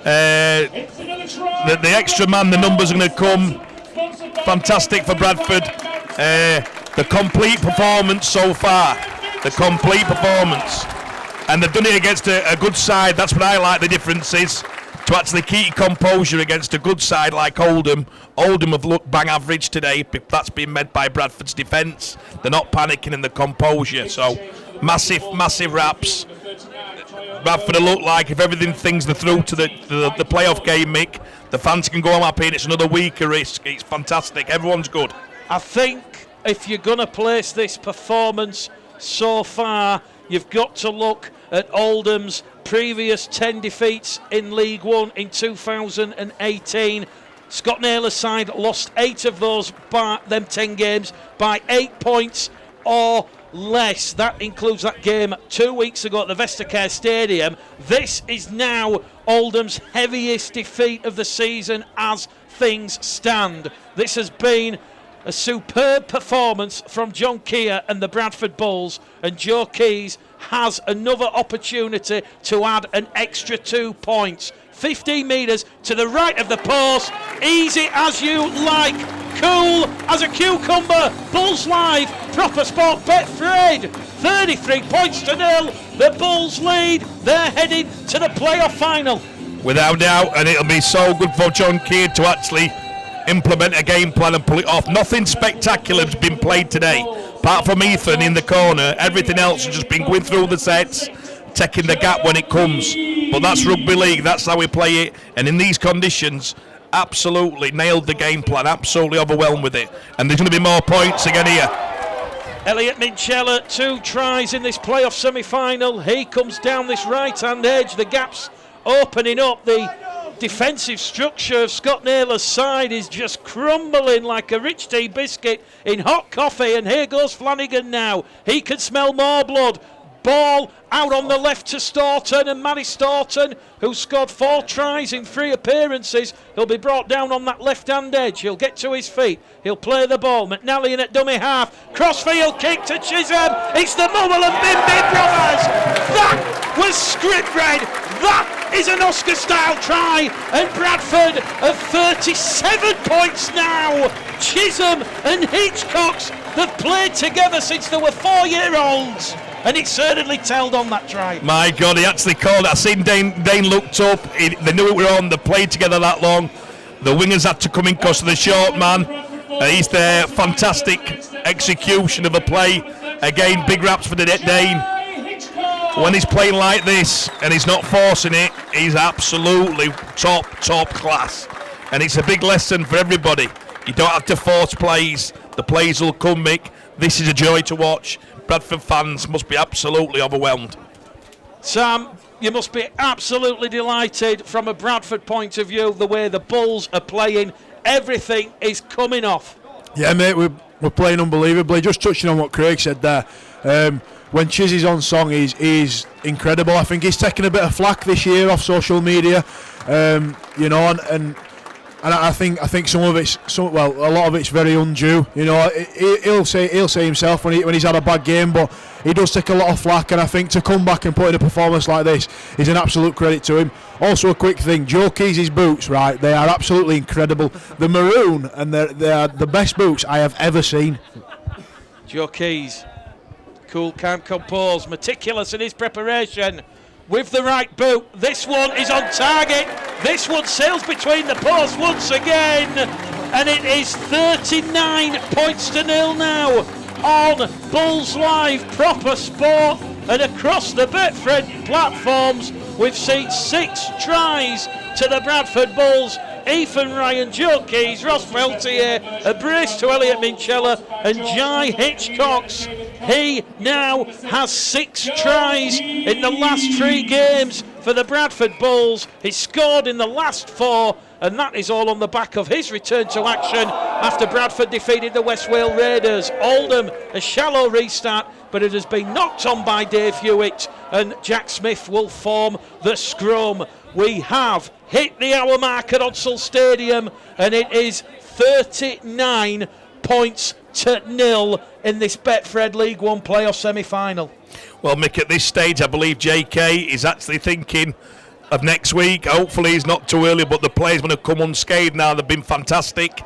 The extra man, the numbers are going to come. Fantastic for Bradford. The complete performance so far. The complete performance. And they've done it against a good side. That's what I like, the difference is to actually keep composure against a good side like Oldham. Oldham have looked bang average today. That's been met by Bradford's defence. They're not panicking in the composure. So massive raps. Bradford will look like if everything things are through to the playoff game, Mick, the fans can go home happy and it's another week of risk. It's fantastic. Everyone's good. I think if you're going to place this performance so far, you've got to look at Oldham's previous 10 defeats in League One in 2018. Scott Naylor's side lost 8 of those, them 10 games, by 8 points or less. That includes that game 2 weeks ago at the Vestacare Stadium. This is now Oldham's heaviest defeat of the season as things stand. This has been a superb performance from John Keir and the Bradford Bulls, and Joe Keys has another opportunity to add an extra 2 points. 15 metres to the right of the post, easy as you like, cool as a cucumber. Bulls Live, proper sport, Betfred, 33 points to 0. The Bulls lead, they're heading to the playoff final. Without doubt, and it'll be so good for John Keir to actually implement a game plan and pull it off. Nothing spectacular has been played today, apart from Ethan in the corner. Everything else has just been going through the sets, taking the gap when it comes. But that's rugby league, that's how we play it, and in these conditions, absolutely nailed the game plan, absolutely overwhelmed with it, and there's going to be more points again here. Elliot Minchella, 2 tries in this playoff semi-final. He comes down this right-hand edge, the gap's opening up. The defensive structure of Scott Naylor's side is just crumbling like a rich tea biscuit in hot coffee, and here goes Flanagan now. He can smell more blood. Ball out on the left to Staunton, and Matty Staunton, who scored 4 tries in 3 appearances, he'll be brought down on that left-hand edge. He'll get to his feet. He'll play the ball. McNally in at dummy half. Crossfield kick to Chisholm. It's the Mummel and Bimby brothers. That was script read. That is an Oscar-style try, and Bradford have 37 points now. Chisholm and Hitchcocks, they've played together since they were 4-year-olds. And it certainly told on that try. My God, he actually called it. I seen Dane looked up. They knew it were on. They played together that long. The wingers had to come in because of the short man. He's there. Fantastic execution of a play. Again, big raps for the Dane. When he's playing like this and he's not forcing it, he's absolutely top class. And it's a big lesson for everybody. You don't have to force plays. The plays will come, Mick. This is a joy to watch. Bradford fans must be absolutely overwhelmed. Sam, you must be absolutely delighted from a Bradford point of view, the way the Bulls are playing. Everything is coming off. Yeah, mate, we're playing unbelievably. Just touching on what Craig said there. When Chizzy's on song, he's incredible. I think he's taken a bit of flack this year off social media, you know, and I think some of it's a lot of it's very undue. You know, he'll say himself when he's had a bad game, but he does take a lot of flack. And I think to come back and put in a performance like this is an absolute credit to him. Also, a quick thing: Joe Keys' boots, right? They are absolutely incredible. The maroon, and they are the best boots I have ever seen. Joe Keys, cool, calm, composed, meticulous in his preparation. With the right boot, this one is on target. This one sails between the posts once again, and it is 39 points to 0 now on Bulls Live Proper Sport, and across the Betfred platforms we've seen 6 tries to the Bradford Bulls. Ethan Ryan, Joe Keys, Ross Peltier, a brace to Elliot Minchella and Jai Hitchcocks. He now has 6 tries in the last 3 games for the Bradford Bulls. He scored in the last 4, and that is all on the back of his return to action after Bradford defeated the West Wales Raiders. Oldham, a shallow restart, but it has been knocked on by Dave Hewitt, and Jack Smith will form the scrum. We have hit the hour mark at Odsal Stadium, and it is 39 points to 0 in this Betfred League One playoff semi-final. Well, Mick, at this stage, I believe JK is actually thinking of next week. Hopefully he's not too early, but the players going to come unscathed now. They've been fantastic.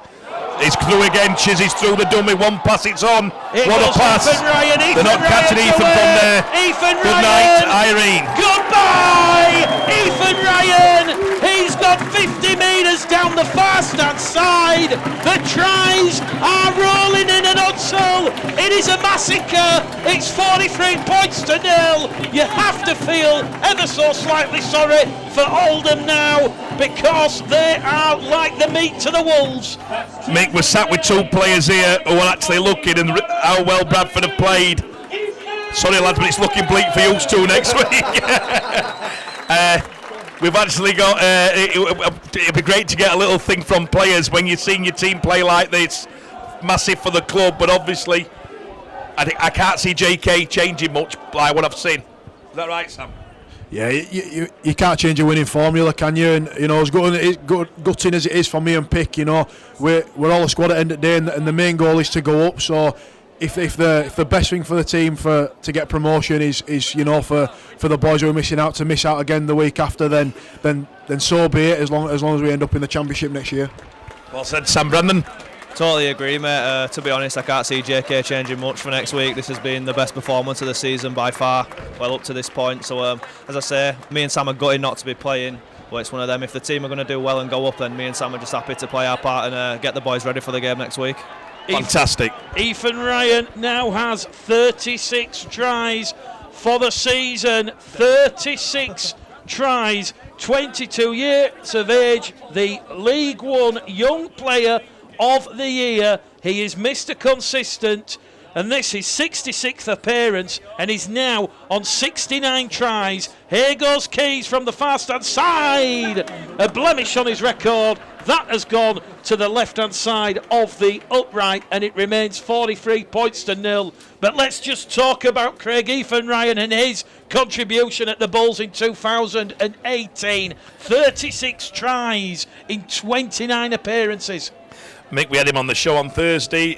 He's through again. Chizzy's through the dummy. One pass, it's on. What a pass. They're not catching Ethan from there. Good night, Irene. Goodbye, Ethan Ryan. He's got 50 metres down the far stand side. The tries are rolling in at Odsal. It is a massacre. It's 43 points to 0. You have to feel ever so slightly sorry for Oldham now, because they are like the meat to the wolves. Mick, we're sat with 2 players here who are actually looking and how well Bradford have played. Sorry lads, but it's looking bleak for you 2 next week. We've actually got, it'd be great to get a little thing from players when you're seeing your team play like this. Massive for the club, but obviously I can't see JK changing much like what I've seen. Is that right, Sam? Yeah, you can't change a winning formula, can you? And you know, as gutting as it is for me and Pick, you know, we're all a squad at the end of the day, and the main goal is to go up. So if the best thing for the team to get promotion is you know for the boys who are missing out to miss out again the week after, then so be it. As long as we end up in the championship next year. Well said, Sam. Brandon. Totally agree, mate. To be honest, I can't see JK changing much for next week. This has been the best performance of the season by far, well up to this point. So, as I say, me and Sam are gutted not to be playing, but it's one of them. If the team are going to do well and go up, then me and Sam are just happy to play our part and get the boys ready for the game next week. Fantastic. Ethan Ryan now has 36 tries for the season. 36 tries, 22 years of age, the League One Young Player of the Year. He is Mr. Consistent, and this is 66th appearance, and he's now on 69 tries. Here goes Keys from the far stand side. A blemish on his record. That has gone to the left-hand side of the upright, and it remains 43 points to 0. But let's just talk about Craig Ethan Ryan and his contribution at the Bulls in 2018. 36 tries in 29 appearances. Mick, we had him on the show on Thursday,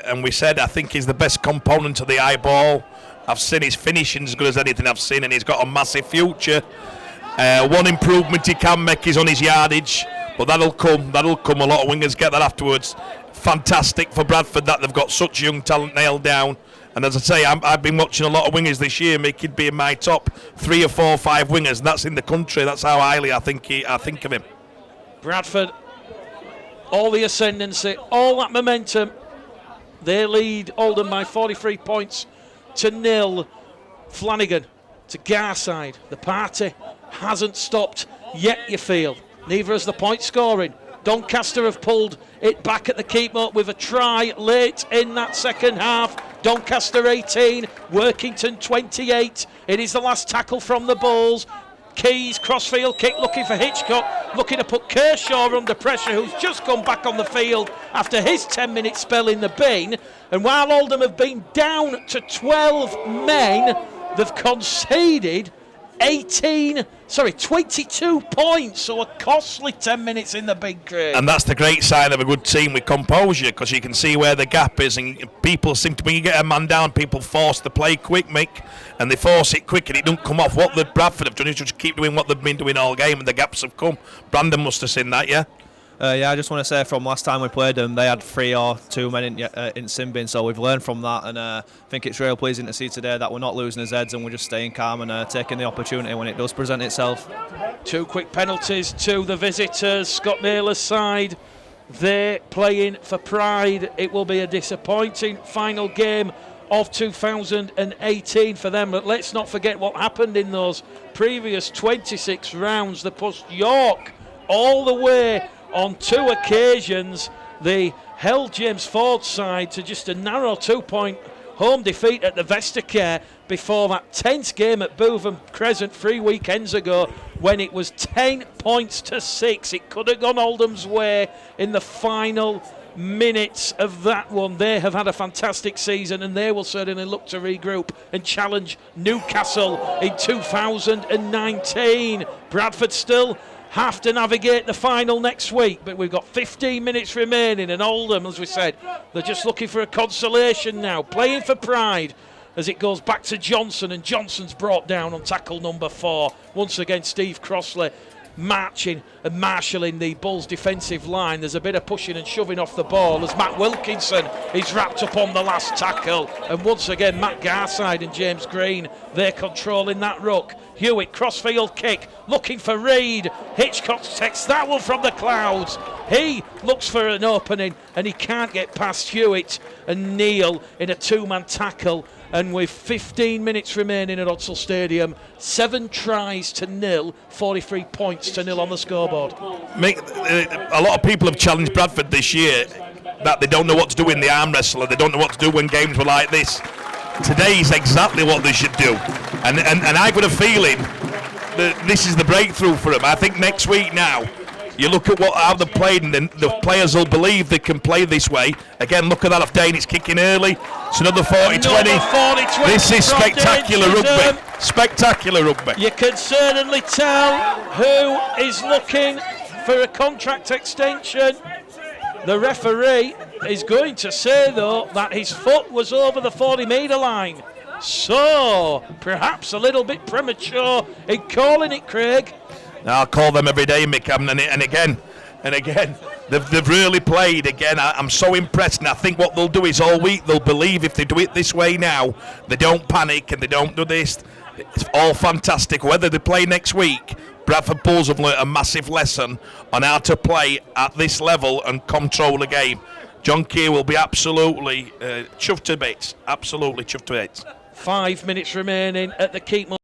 and we said I think he's the best component of the high ball. I've seen his finishing as good as anything I've seen, and he's got a massive future. One improvement he can make is on his yardage, but that'll come. A lot of wingers get that afterwards. Fantastic for Bradford that they've got such young talent nailed down. And as I say, I've been watching a lot of wingers this year. Mick, he'd be in my top 3 or 4 or 5 wingers, and that's in the country. That's how highly I think of him. Bradford, all the ascendancy, all that momentum. They lead Oldham by 43 points to 0. Flanagan to Garside. The party hasn't stopped yet, you feel. Neither has the point scoring. Doncaster have pulled it back at the keep-up with a try late in that second half. Doncaster 18, Workington 28. It is the last tackle from the Bulls. Keys, crossfield kick, looking for Hitchcock, looking to put Kershaw under pressure, who's just come back on the field after his 10-minute spell in the bin. And while Oldham have been down to 12 men, they've conceded 22 points, so a costly 10 minutes in the big grade. And that's the great sign of a good team with composure, because you can see where the gap is, and people seem to, when you get a man down, people force the play quick, Mick, and they force it quick and it don't come off. What the Bradford have done is just keep doing what they've been doing all game, and the gaps have come. Brandon must have seen that, yeah? Yeah, I just want to say from last time we played them, they had 3 or 2 men in sin bin, so we've learned from that, and I think it's real pleasing to see today that we're not losing his heads and we're just staying calm and taking the opportunity when it does present itself. 2 quick penalties to the visitors. Scott Naylor's side, they're playing for pride. It will be a disappointing final game of 2018 for them, but let's not forget what happened in those previous 26 rounds. They pushed York all the way on 2 occasions. They held James Ford's side to just a narrow 2-point home defeat at the Vestacare before that tense game at Bootham Crescent 3 weekends ago when it was 10 points to 6. It could have gone Oldham's way in the final minutes of that one. They have had a fantastic season, and they will certainly look to regroup and challenge Newcastle in 2019. Bradford still have to navigate the final next week, but we've got 15 minutes remaining, and Oldham, as we said, they're just looking for a consolation now, playing for pride as it goes back to Johnson, and Johnson's brought down on tackle number 4. Once again, Steve Crossley marching and marshalling the Bulls defensive line. There's a bit of pushing and shoving off the ball as Matt Wilkinson is wrapped up on the last tackle, and once again Matt Garside and James Green, they're controlling that ruck. Hewitt, crossfield kick, looking for Reid. Hitchcock takes that one from the clouds. He looks for an opening and he can't get past Hewitt and Neal in a 2-man tackle. And with 15 minutes remaining at Odsal Stadium, 7 tries to 0, 43 points to 0 on the scoreboard. Mick, a lot of people have challenged Bradford this year that they don't know what to do in the arm wrestle, they don't know what to do when games were like this. Today is exactly what they should do, and I've got a feeling that this is the breakthrough for them. I think next week now, you look at how they've played, and then the players will believe they can play this way. Again, look at that off Dane, it's kicking early. It's another 40-20. This is spectacular rugby. Spectacular rugby. You can certainly tell who is looking for a contract extension. The referee is going to say, though, that his foot was over the 40-metre line. So, perhaps a little bit premature in calling it, Craig. I'll call them every day, Mick, and again, they've really played. Again, I'm so impressed, and I think what they'll do is all week they'll believe if they do it this way now, they don't panic and they don't do this. It's all fantastic. Whether they play next week, Bradford Bulls have learnt a massive lesson on how to play at this level and control a game. John Keir will be absolutely chuffed to bits. Absolutely chuffed to bits. 5 minutes remaining at the Keepmoor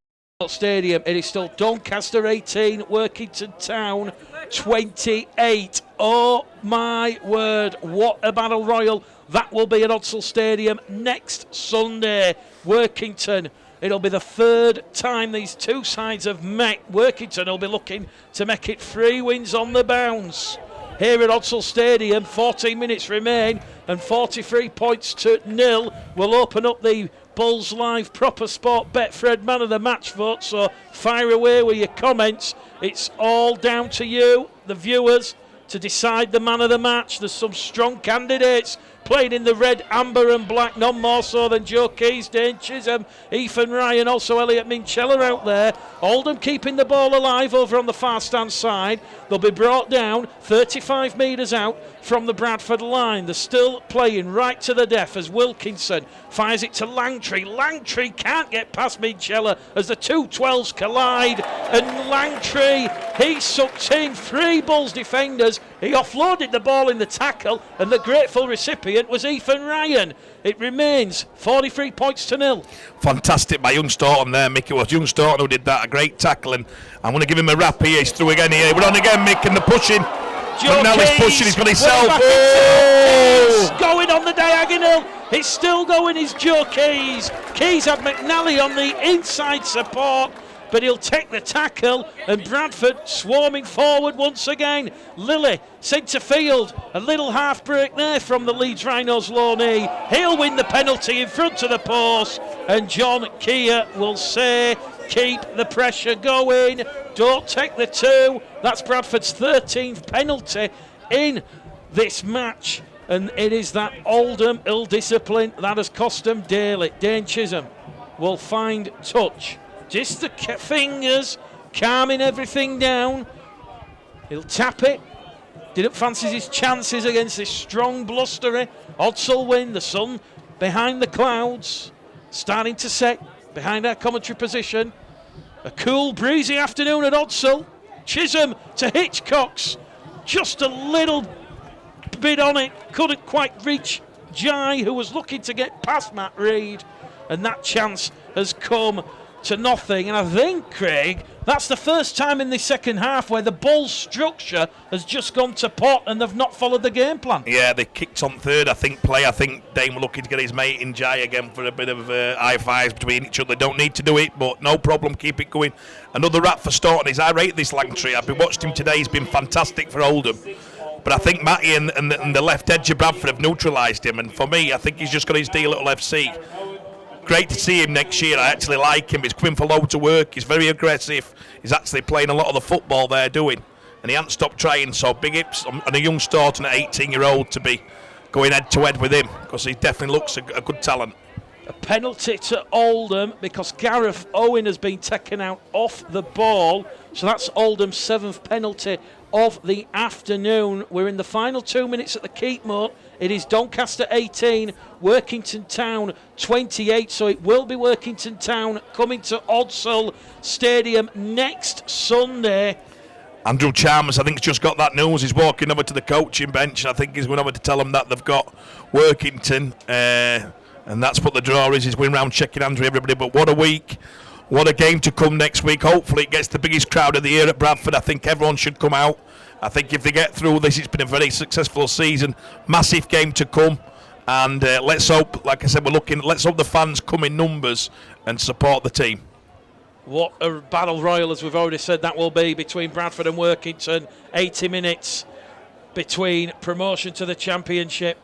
Stadium. It is still Doncaster 18, Workington Town 28. Oh my word, what a battle royal that will be at Odsal Stadium next Sunday. Workington, it'll be the 3rd time these 2 sides have met. Workington will be looking to make it 3 wins on the bounce. here at Odsal Stadium. 14 minutes remain and 43 points to 0 will open up the Bulls Live Proper Sport Betfred Man of the Match vote. So fire away with your comments. It's all down to you, the viewers, to decide the man of the match. There's some strong candidates playing in the red, amber and black, none more so than Joe Keys, Dane Chisholm, Ethan Ryan, also Elliot Minchella out there. Oldham keeping the ball alive over on the far stand side. They'll be brought down 35 metres out from the Bradford line. They're still playing right to the death as Wilkinson fires it to Langtree. Langtree can't get past Minchella as the two 12s collide, and Langtree, he sucked in 3 Bulls defenders. He offloaded the ball in the tackle, and the grateful recipient was Ethan Ryan. It remains 43 points to 0. Fantastic by young Staunton there, Mick. It was young Staunton who did that, a great tackle, and I'm going to give him a rap here. He's through again here. We're on again, Mick, and the pushing. Now he's pushing, he's got himself. Oh! Going on the diagonal. It's still going, is Joe Keys. Keys had McNally on the inside support, but he'll take the tackle, and Bradford swarming forward once again. Lilly centre field, a little half break there from the Leeds Rhinos low knee. He'll win the penalty in front of the post, and John Keir will say, keep the pressure going, don't take the 2. That's Bradford's 13th penalty in this match, and it is that Oldham ill discipline that has cost them dearly. Dane Chisholm will find touch. Just the fingers, calming everything down. He'll tap it. Didn't fancy his chances against this strong, blustery Odsal wind. The sun behind the clouds, starting to set behind our commentary position. A cool, breezy afternoon at Odsal. Chisholm to Hitchcock's. Just a little bit on it. Couldn't quite reach Jai, who was looking to get past Matt Reid. And that chance has come to nothing. And I think, Craig, that's the first time in the second half where the Bulls structure has just gone to pot and they've not followed the game plan. Yeah, they kicked on third, I think, play. I think Dane were looking to get his mate in Jai again for a bit of high fives between each other. Don't need to do it, but no problem, keep it going. Another rap for Staunton is I rate this Langtree. I've been watching him today, he's been fantastic for Oldham. But I think Matty and the left edge of Bradford have neutralised him, and for me, I think he's just got his deal at LFC. Great to see him next year. I actually like him. He's coming for loads of work. He's very aggressive. He's actually playing a lot of the football they're doing, and he hasn't stopped trying. So big hips and a young Staunton at 18-year-old to be going head-to-head with him, because he definitely looks a good talent. A penalty to Oldham because Gareth Owen has been taken out off the ball. So that's Oldham's 7th penalty of the afternoon. We're in the final 2 minutes at the Keepmoat. It is Doncaster 18, Workington Town 28. So it will be Workington Town coming to Odsal Stadium next Sunday. Andrew Chalmers, I think, has just got that news. He's walking over to the coaching bench, and I think he's going over to tell them that they've got Workington. And that's what the draw is. He's going round checking hands with everybody. But what a week. What a game to come next week. Hopefully it gets the biggest crowd of the year at Bradford. I think everyone should come out. I think if they get through this, it's been a very successful season. Massive game to come. And let's hope, like I said, let's hope the fans come in numbers and support the team. What a battle royal, as we've already said, that will be between Bradford and Workington. 80 minutes between promotion to the Championship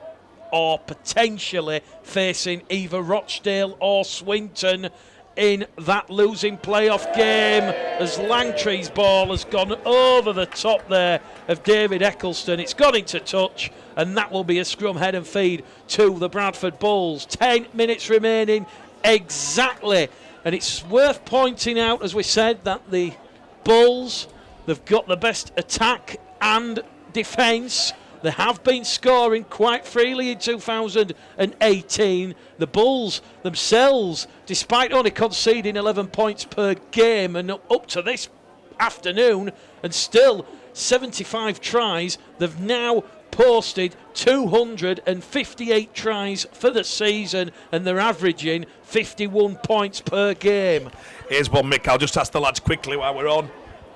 or potentially facing either Rochdale or Swinton in that losing playoff game, as Langtree's ball has gone over the top there of David Eccleston. It's got into touch, and that will be a scrum head and feed to the Bradford Bulls. 10 minutes remaining exactly, and it's worth pointing out, as we said, that the Bulls, they've got the best attack and defence. They have been scoring quite freely in 2018. The Bulls themselves, despite only conceding 11 points per game and up to this afternoon, and still 75 tries, they've now posted 258 tries for the season, and they're averaging 51 points per game. Here's one, Mick. I'll just ask the lads quickly while we're on.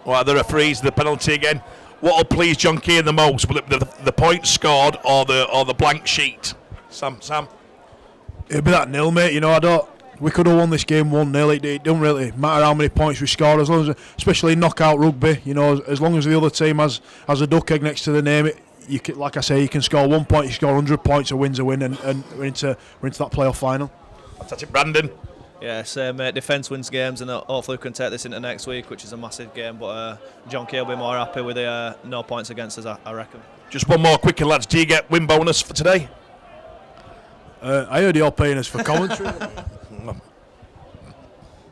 While the referees, the penalty again. What will please John Keir the most? Will it be the points scored or the blank sheet? Sam? It'll be that nil, mate. You know, we could have won this game 1-0. It don't really matter how many points we score, as long as, especially in knockout rugby, you know, as long as the other team has a duck egg next to the name, you can, like I say, you can score 1 point, you score 100 points, a win's a win, and we're into that playoff final. Fantastic, Brandon. Yeah, same. Defence wins games, and hopefully we can take this into next week, which is a massive game. But John Key will be more happy with the no points against us, I reckon. Just one more quickly, lads. Do you get win bonus for today? I heard you're paying us for commentary.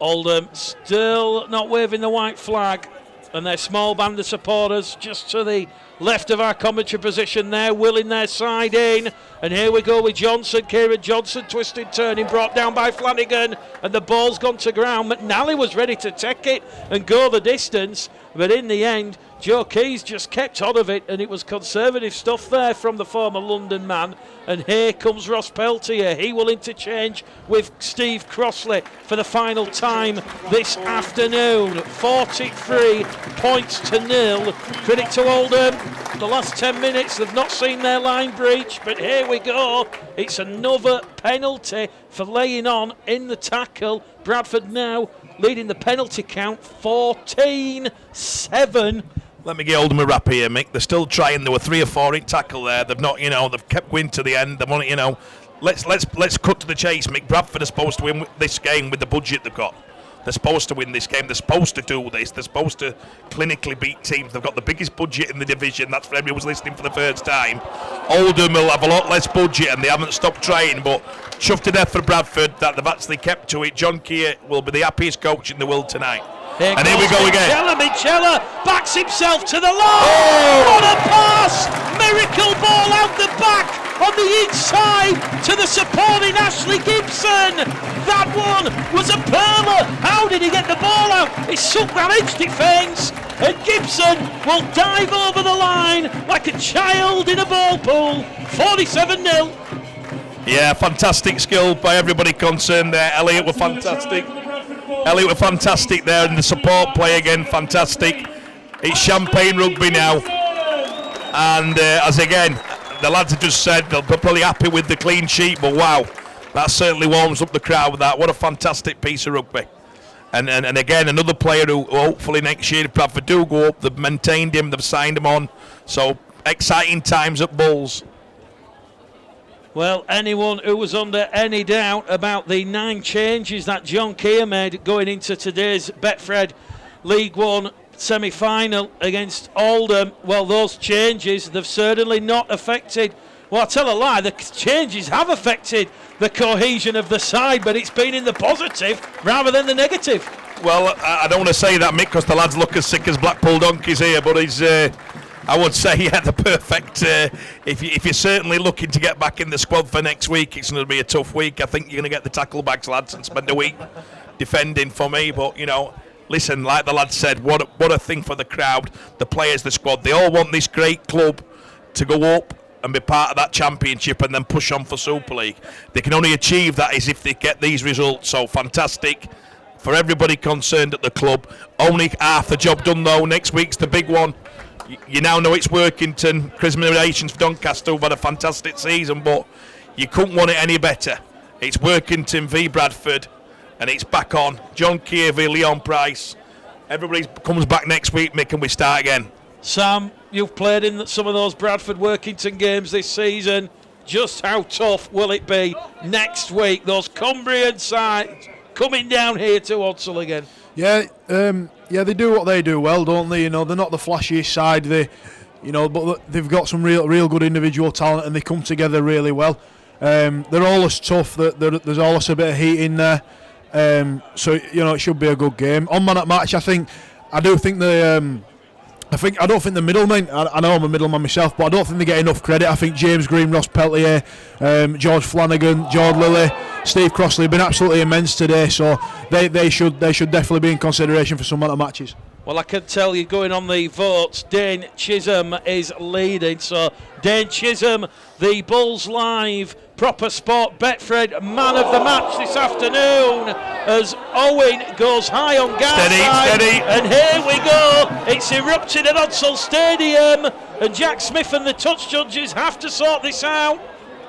Oldham still not waving the white flag, and their small band of supporters just to the left of our commentary position there, willing their side in. And here we go with Johnson, Kieran Johnson, twisted turning, brought down by Flanagan, and the ball's gone to ground. McNally was ready to take it and go the distance, but in the end, Joe Keys just kept on of it, and it was conservative stuff there from the former London man. And here comes Ross Peltier. He will interchange with Steve Crossley for the final time this afternoon. 43 points to 0. Credit to Oldham. The last 10 minutes they've not seen their line breach, but here we go. It's another penalty for laying on in the tackle. Bradford now leading the penalty count 14-7. Let me get Oldham a wrap here, Mick. They're still trying. There were 3 or 4 in tackle there. They've not, they've kept going to the end. They want, let's cut to the chase, Mick. Bradford are supposed to win this game with the budget they've got. They're supposed to win this game. They're supposed to do this. They're supposed to clinically beat teams. They've got the biggest budget in the division. That's for everyone who's listening for the first time. Oldham will have a lot less budget, and they haven't stopped trying. But chuffed to death for Bradford that they've actually kept to it. John Keir will be the happiest coach in the world tonight. Here we go again. Michela backs himself to the line. Oh! What a pass! Miracle ball out the back on the inside to the supporting Ashley Gibson. That one was a perler. How did he get the ball out? He sucked that edge defence, and Gibson will dive over the line like a child in a ball pool. 47-0. Yeah, fantastic skill by everybody concerned there. Elliot were fantastic. There, and the support play again, fantastic. It's champagne rugby now, and as again, the lads have just said they'll be probably happy with the clean sheet, but wow, that certainly warms up the crowd with that. What a fantastic piece of rugby. And again, another player who hopefully next year, if Bradford do go up, they've maintained him, they've signed him on, so exciting times at Bulls. Well, anyone who was under any doubt about the 9 changes that John Keir made going into today's Betfred League One semi-final against Oldham, well, those changes, they've certainly not affected, well, I tell a lie, the changes have affected the cohesion of the side, but it's been in the positive rather than the negative. Well, I don't want to say that, Mick, because the lads look as sick as Blackpool donkeys here, but he's... I would say, yeah, the perfect. If you're certainly looking to get back in the squad for next week, it's going to be a tough week. I think you're going to get the tackle bags, lads, and spend a week defending for me. But listen, like the lads said, what a thing for the crowd, the players, the squad. They all want this great club to go up and be part of that championship and then push on for Super League. They can only achieve that is if they get these results. So fantastic for everybody concerned at the club. Only half the job done though. Next week's the big one. You now know it's Workington. Congratulations for Doncaster, who've had a fantastic season, but you couldn't want it any better. It's Workington v Bradford, and it's back on. John Keir v Leon Price. Everybody comes back next week, Mick, and we start again. Sam, you've played in some of those Bradford Workington games this season. Just how tough will it be next week? Those Cumbrian sides coming down here to Odsal again. Yeah, they do what they do well, don't they? They're not the flashiest side, but they've got some real good individual talent, and they come together really well. They're always tough. There's always a bit of heat in there, so it should be a good game. On man at match, I don't think the middlemen. I know I'm a middleman myself, but I don't think they get enough credit. I think James Green, Ross Peltier, George Flanagan, George Lilly, Steve Crossley have been absolutely immense today. So they should definitely be in consideration for some man at matches. Well, I can tell you, going on the votes, Dane Chisholm is leading. So Dane Chisholm, the Bulls Live Proper Sport Betfred man of the match this afternoon, as Owen goes high on Garside. Steady. And here we go. It's erupted at Odsal Stadium, and Jack Smith and the touch judges have to sort this out.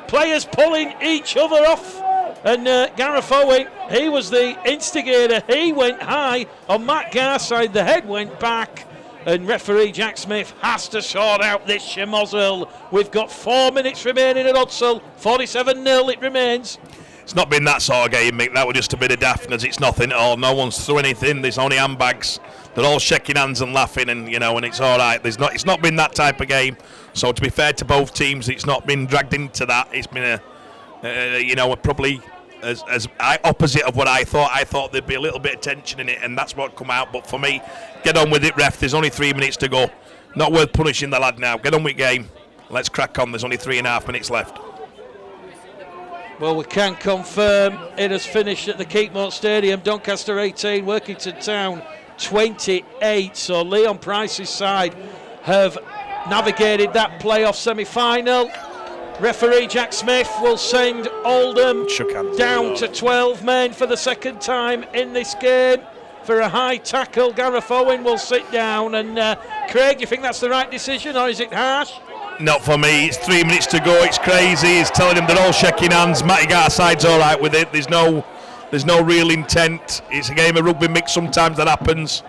Players pulling each other off And Gareth Owen, he was the instigator. He went high on Matt Garside. The head went back. And referee Jack Smith has to sort out this schmozzle. We've got 4 minutes remaining at Odsal. 47-0 it remains. It's not been that sort of game, Mick. That was just a bit of daftness. It's nothing at all. No one's threw anything. There's only handbags. They're all shaking hands and laughing, and and it's all right. It's not been that type of game. So to be fair to both teams, it's not been dragged into that. It's been probably as opposite of what I thought. I thought there'd be a little bit of tension in it, and that's what come out. But for me, get on with it, ref. There's only 3 minutes to go. Not worth punishing the lad now. Get on with game. Let's crack on. There's only 3.5 minutes left. Well, we can confirm it has finished at the Keepmoat Stadium. Doncaster 18, Workington Town 28. So Leon Price's side have navigated that playoff semi-final. Referee Jack Smith will send Oldham down to 12 men for the second time in this game for a high tackle. Gareth Owen will sit down. And Craig, you think that's the right decision, or is it harsh? Not for me. It's 3 minutes to go. It's crazy. He's telling them they're all shaking hands. Matty Garside's all right with it. There's no real intent. It's a game of rugby mix. Sometimes that happens.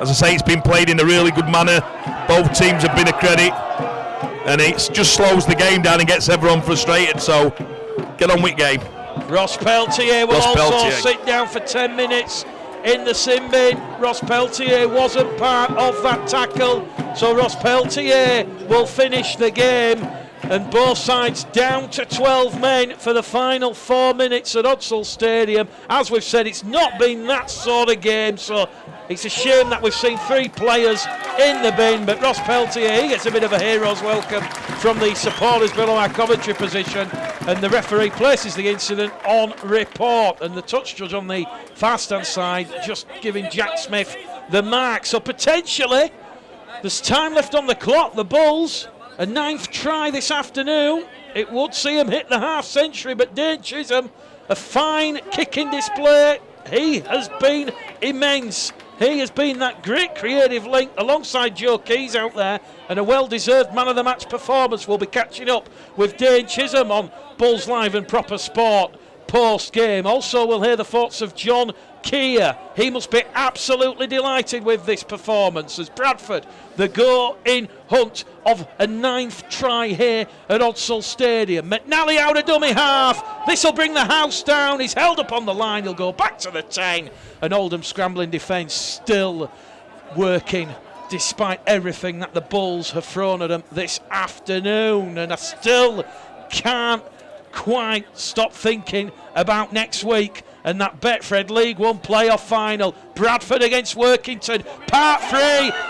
As I say, it's been played in a really good manner. Both teams have been a credit, and it just slows the game down and gets everyone frustrated. So get on with game. Ross Peltier will also sit down for 10 minutes in the sin bin. Ross Peltier wasn't part of that tackle, so Ross Peltier will finish the game, and both sides down to 12 men for the final 4 minutes at Odsal Stadium. As we've said, it's not been that sort of game, so it's a shame that we've seen 3 players in the bin, but Ross Peltier, he gets a bit of a hero's welcome from the supporters below our commentary position, and the referee places the incident on report, and the touch judge on the fast hand side just giving Jack Smith the mark. So potentially there's time left on the clock. The Bulls, a 9th try this afternoon, it would see him hit the half century, but Dane Chisholm, a fine kicking display. He has been immense. He has been that great creative link alongside Joe Keys out there, and a well-deserved man of the match performance. We'll be catching up with Dane Chisholm on Bulls Live and Proper Sport post-game. Also, we'll hear the thoughts of John Keir. He must be absolutely delighted with this performance as Bradford, the go-in hunt of a 9th try here at Odsal Stadium. McNally out of dummy half. This will bring the house down. He's held up on the line. He'll go back to the 10. And Oldham scrambling defence still working despite everything that the Bulls have thrown at them this afternoon. And I still can't quite stop thinking about next week and that Betfred League One playoff final. Bradford against Workington. Part 3.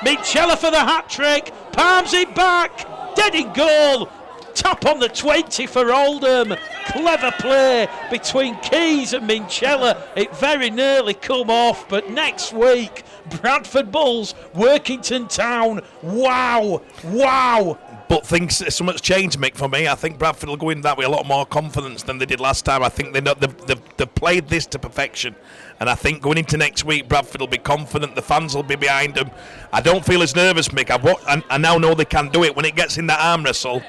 Minchella for the hat-trick. Palms it back. Dead in goal. Tap on the 20 for Oldham. Clever play between Keys and Minchella. It very nearly come off, but next week, Bradford Bulls, Workington Town. Wow. Wow. But things, so much changed, Mick, for me. I think Bradford will go in that with a lot more confidence than they did last time. I think they've played this to perfection. And I think going into next week, Bradford will be confident. The fans will be behind them. I don't feel as nervous, Mick. I now know they can do it. When it gets in that arm wrestle,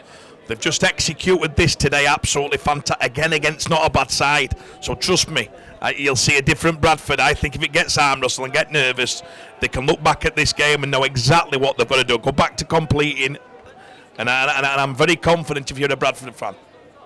they've just executed this today absolutely fantastic. Again, against not a bad side. So trust me, you'll see a different Bradford. I think if it gets arm wrestle and get nervous, they can look back at this game and know exactly what they've got to do. Go back to completing. And I'm very confident if you're a Bradford fan.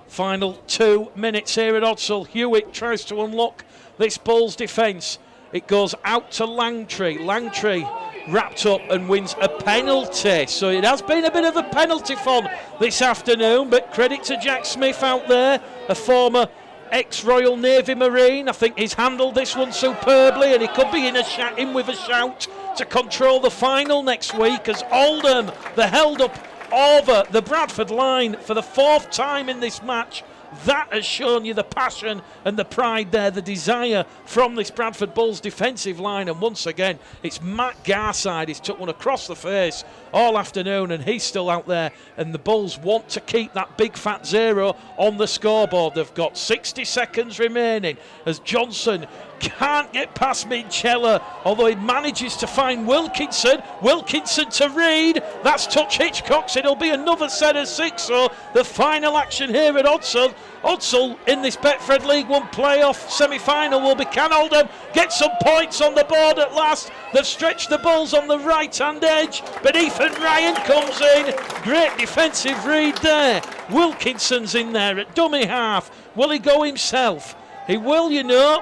Final 2 minutes here at Odsal. Hewitt tries to unlock this Bulls defence. It goes out to Langtree. Langtree wrapped up and wins a penalty. So it has been a bit of a penalty fun this afternoon, but credit to Jack Smith out there, a former ex-Royal Navy Marine. I think he's handled this one superbly, and he could be in with a shout to control the final next week as Oldham, the held up over the Bradford line for the 4th time in this match. That has shown you the passion and the pride there, the desire from this Bradford Bulls defensive line. And once again, it's Matt Garside. He's took one across the face all afternoon, and he's still out there. And the Bulls want to keep that big fat 0 on the scoreboard. They've got 60 seconds remaining as Johnson can't get past Minchella, although he manages to find Wilkinson. Wilkinson to Reed. That's touch Hitchcock's. It'll be another set of 6. So the final action here at Odsal. Odsal in this Betfred League One playoff semi-final will be, can Oldham get some points on the board at last? They've stretched the Bulls on the right-hand edge, but Ethan Ryan comes in. Great defensive read there. Wilkinson's in there at dummy half. Will he go himself? He will, you know.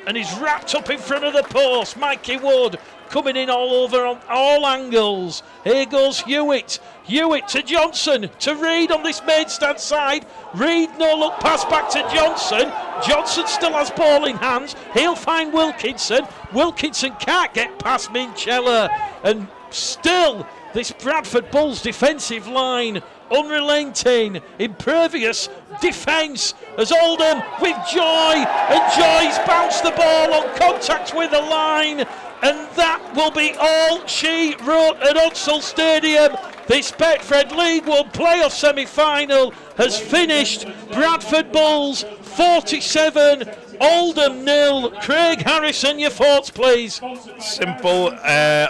And he's wrapped up in front of the post. Mikey Wood coming in all over on all angles. Here goes Hewitt. Hewitt to Johnson, to Reed on this main stand side. Reed, no look pass back to Johnson. Johnson still has ball in hands. He'll find Wilkinson. Wilkinson can't get past Minchella. And still, this Bradford Bulls defensive line, unrelenting, impervious defence as Oldham with Joy, and Joy's bounced the ball on contact with the line, and that will be all she wrote at Odsal Stadium. This Betfred League One playoff semi-final has finished. Bradford Bulls 47, Oldham 0. Craig Harrison, your thoughts please. Simple.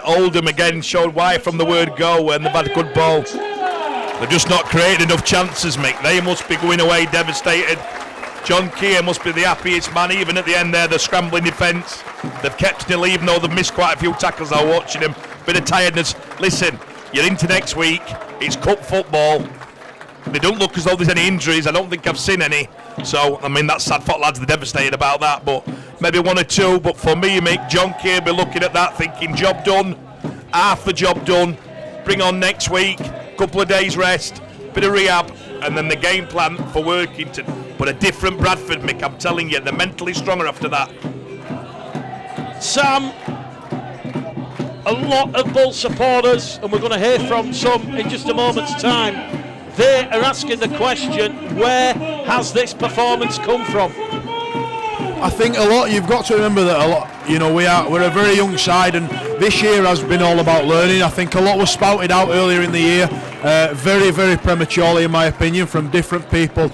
Oldham again showed why from the word go, and they've had a good ball. They're just not creating enough chances, Mick. They must be going away devastated. John Keir must be the happiest man, even at the end there, the scrambling defence. They've kept still, even though they've missed quite a few tackles. I was watching him. Bit of tiredness. Listen, you're into next week. It's cup football. They don't look as though there's any injuries. I don't think I've seen any. So, I mean, that's sad for lads. They're devastated about that. But maybe 1 or 2. But for me, Mick, John Keir be looking at that thinking, job done. Half the job done. Bring on next week. Couple of days rest, bit of rehab, and then the game plan for Workington. But a different Bradford, Mick, I'm telling you, they're mentally stronger after that. Sam, a lot of Bull supporters, and we're going to hear from some in just a moment's time, they are asking the question, where has this performance come from? I think a lot, you've got to remember that a lot, you know, we're a very young side, and this year has been all about learning. I think a lot was spouted out earlier in the year, very, very prematurely in my opinion, from different people.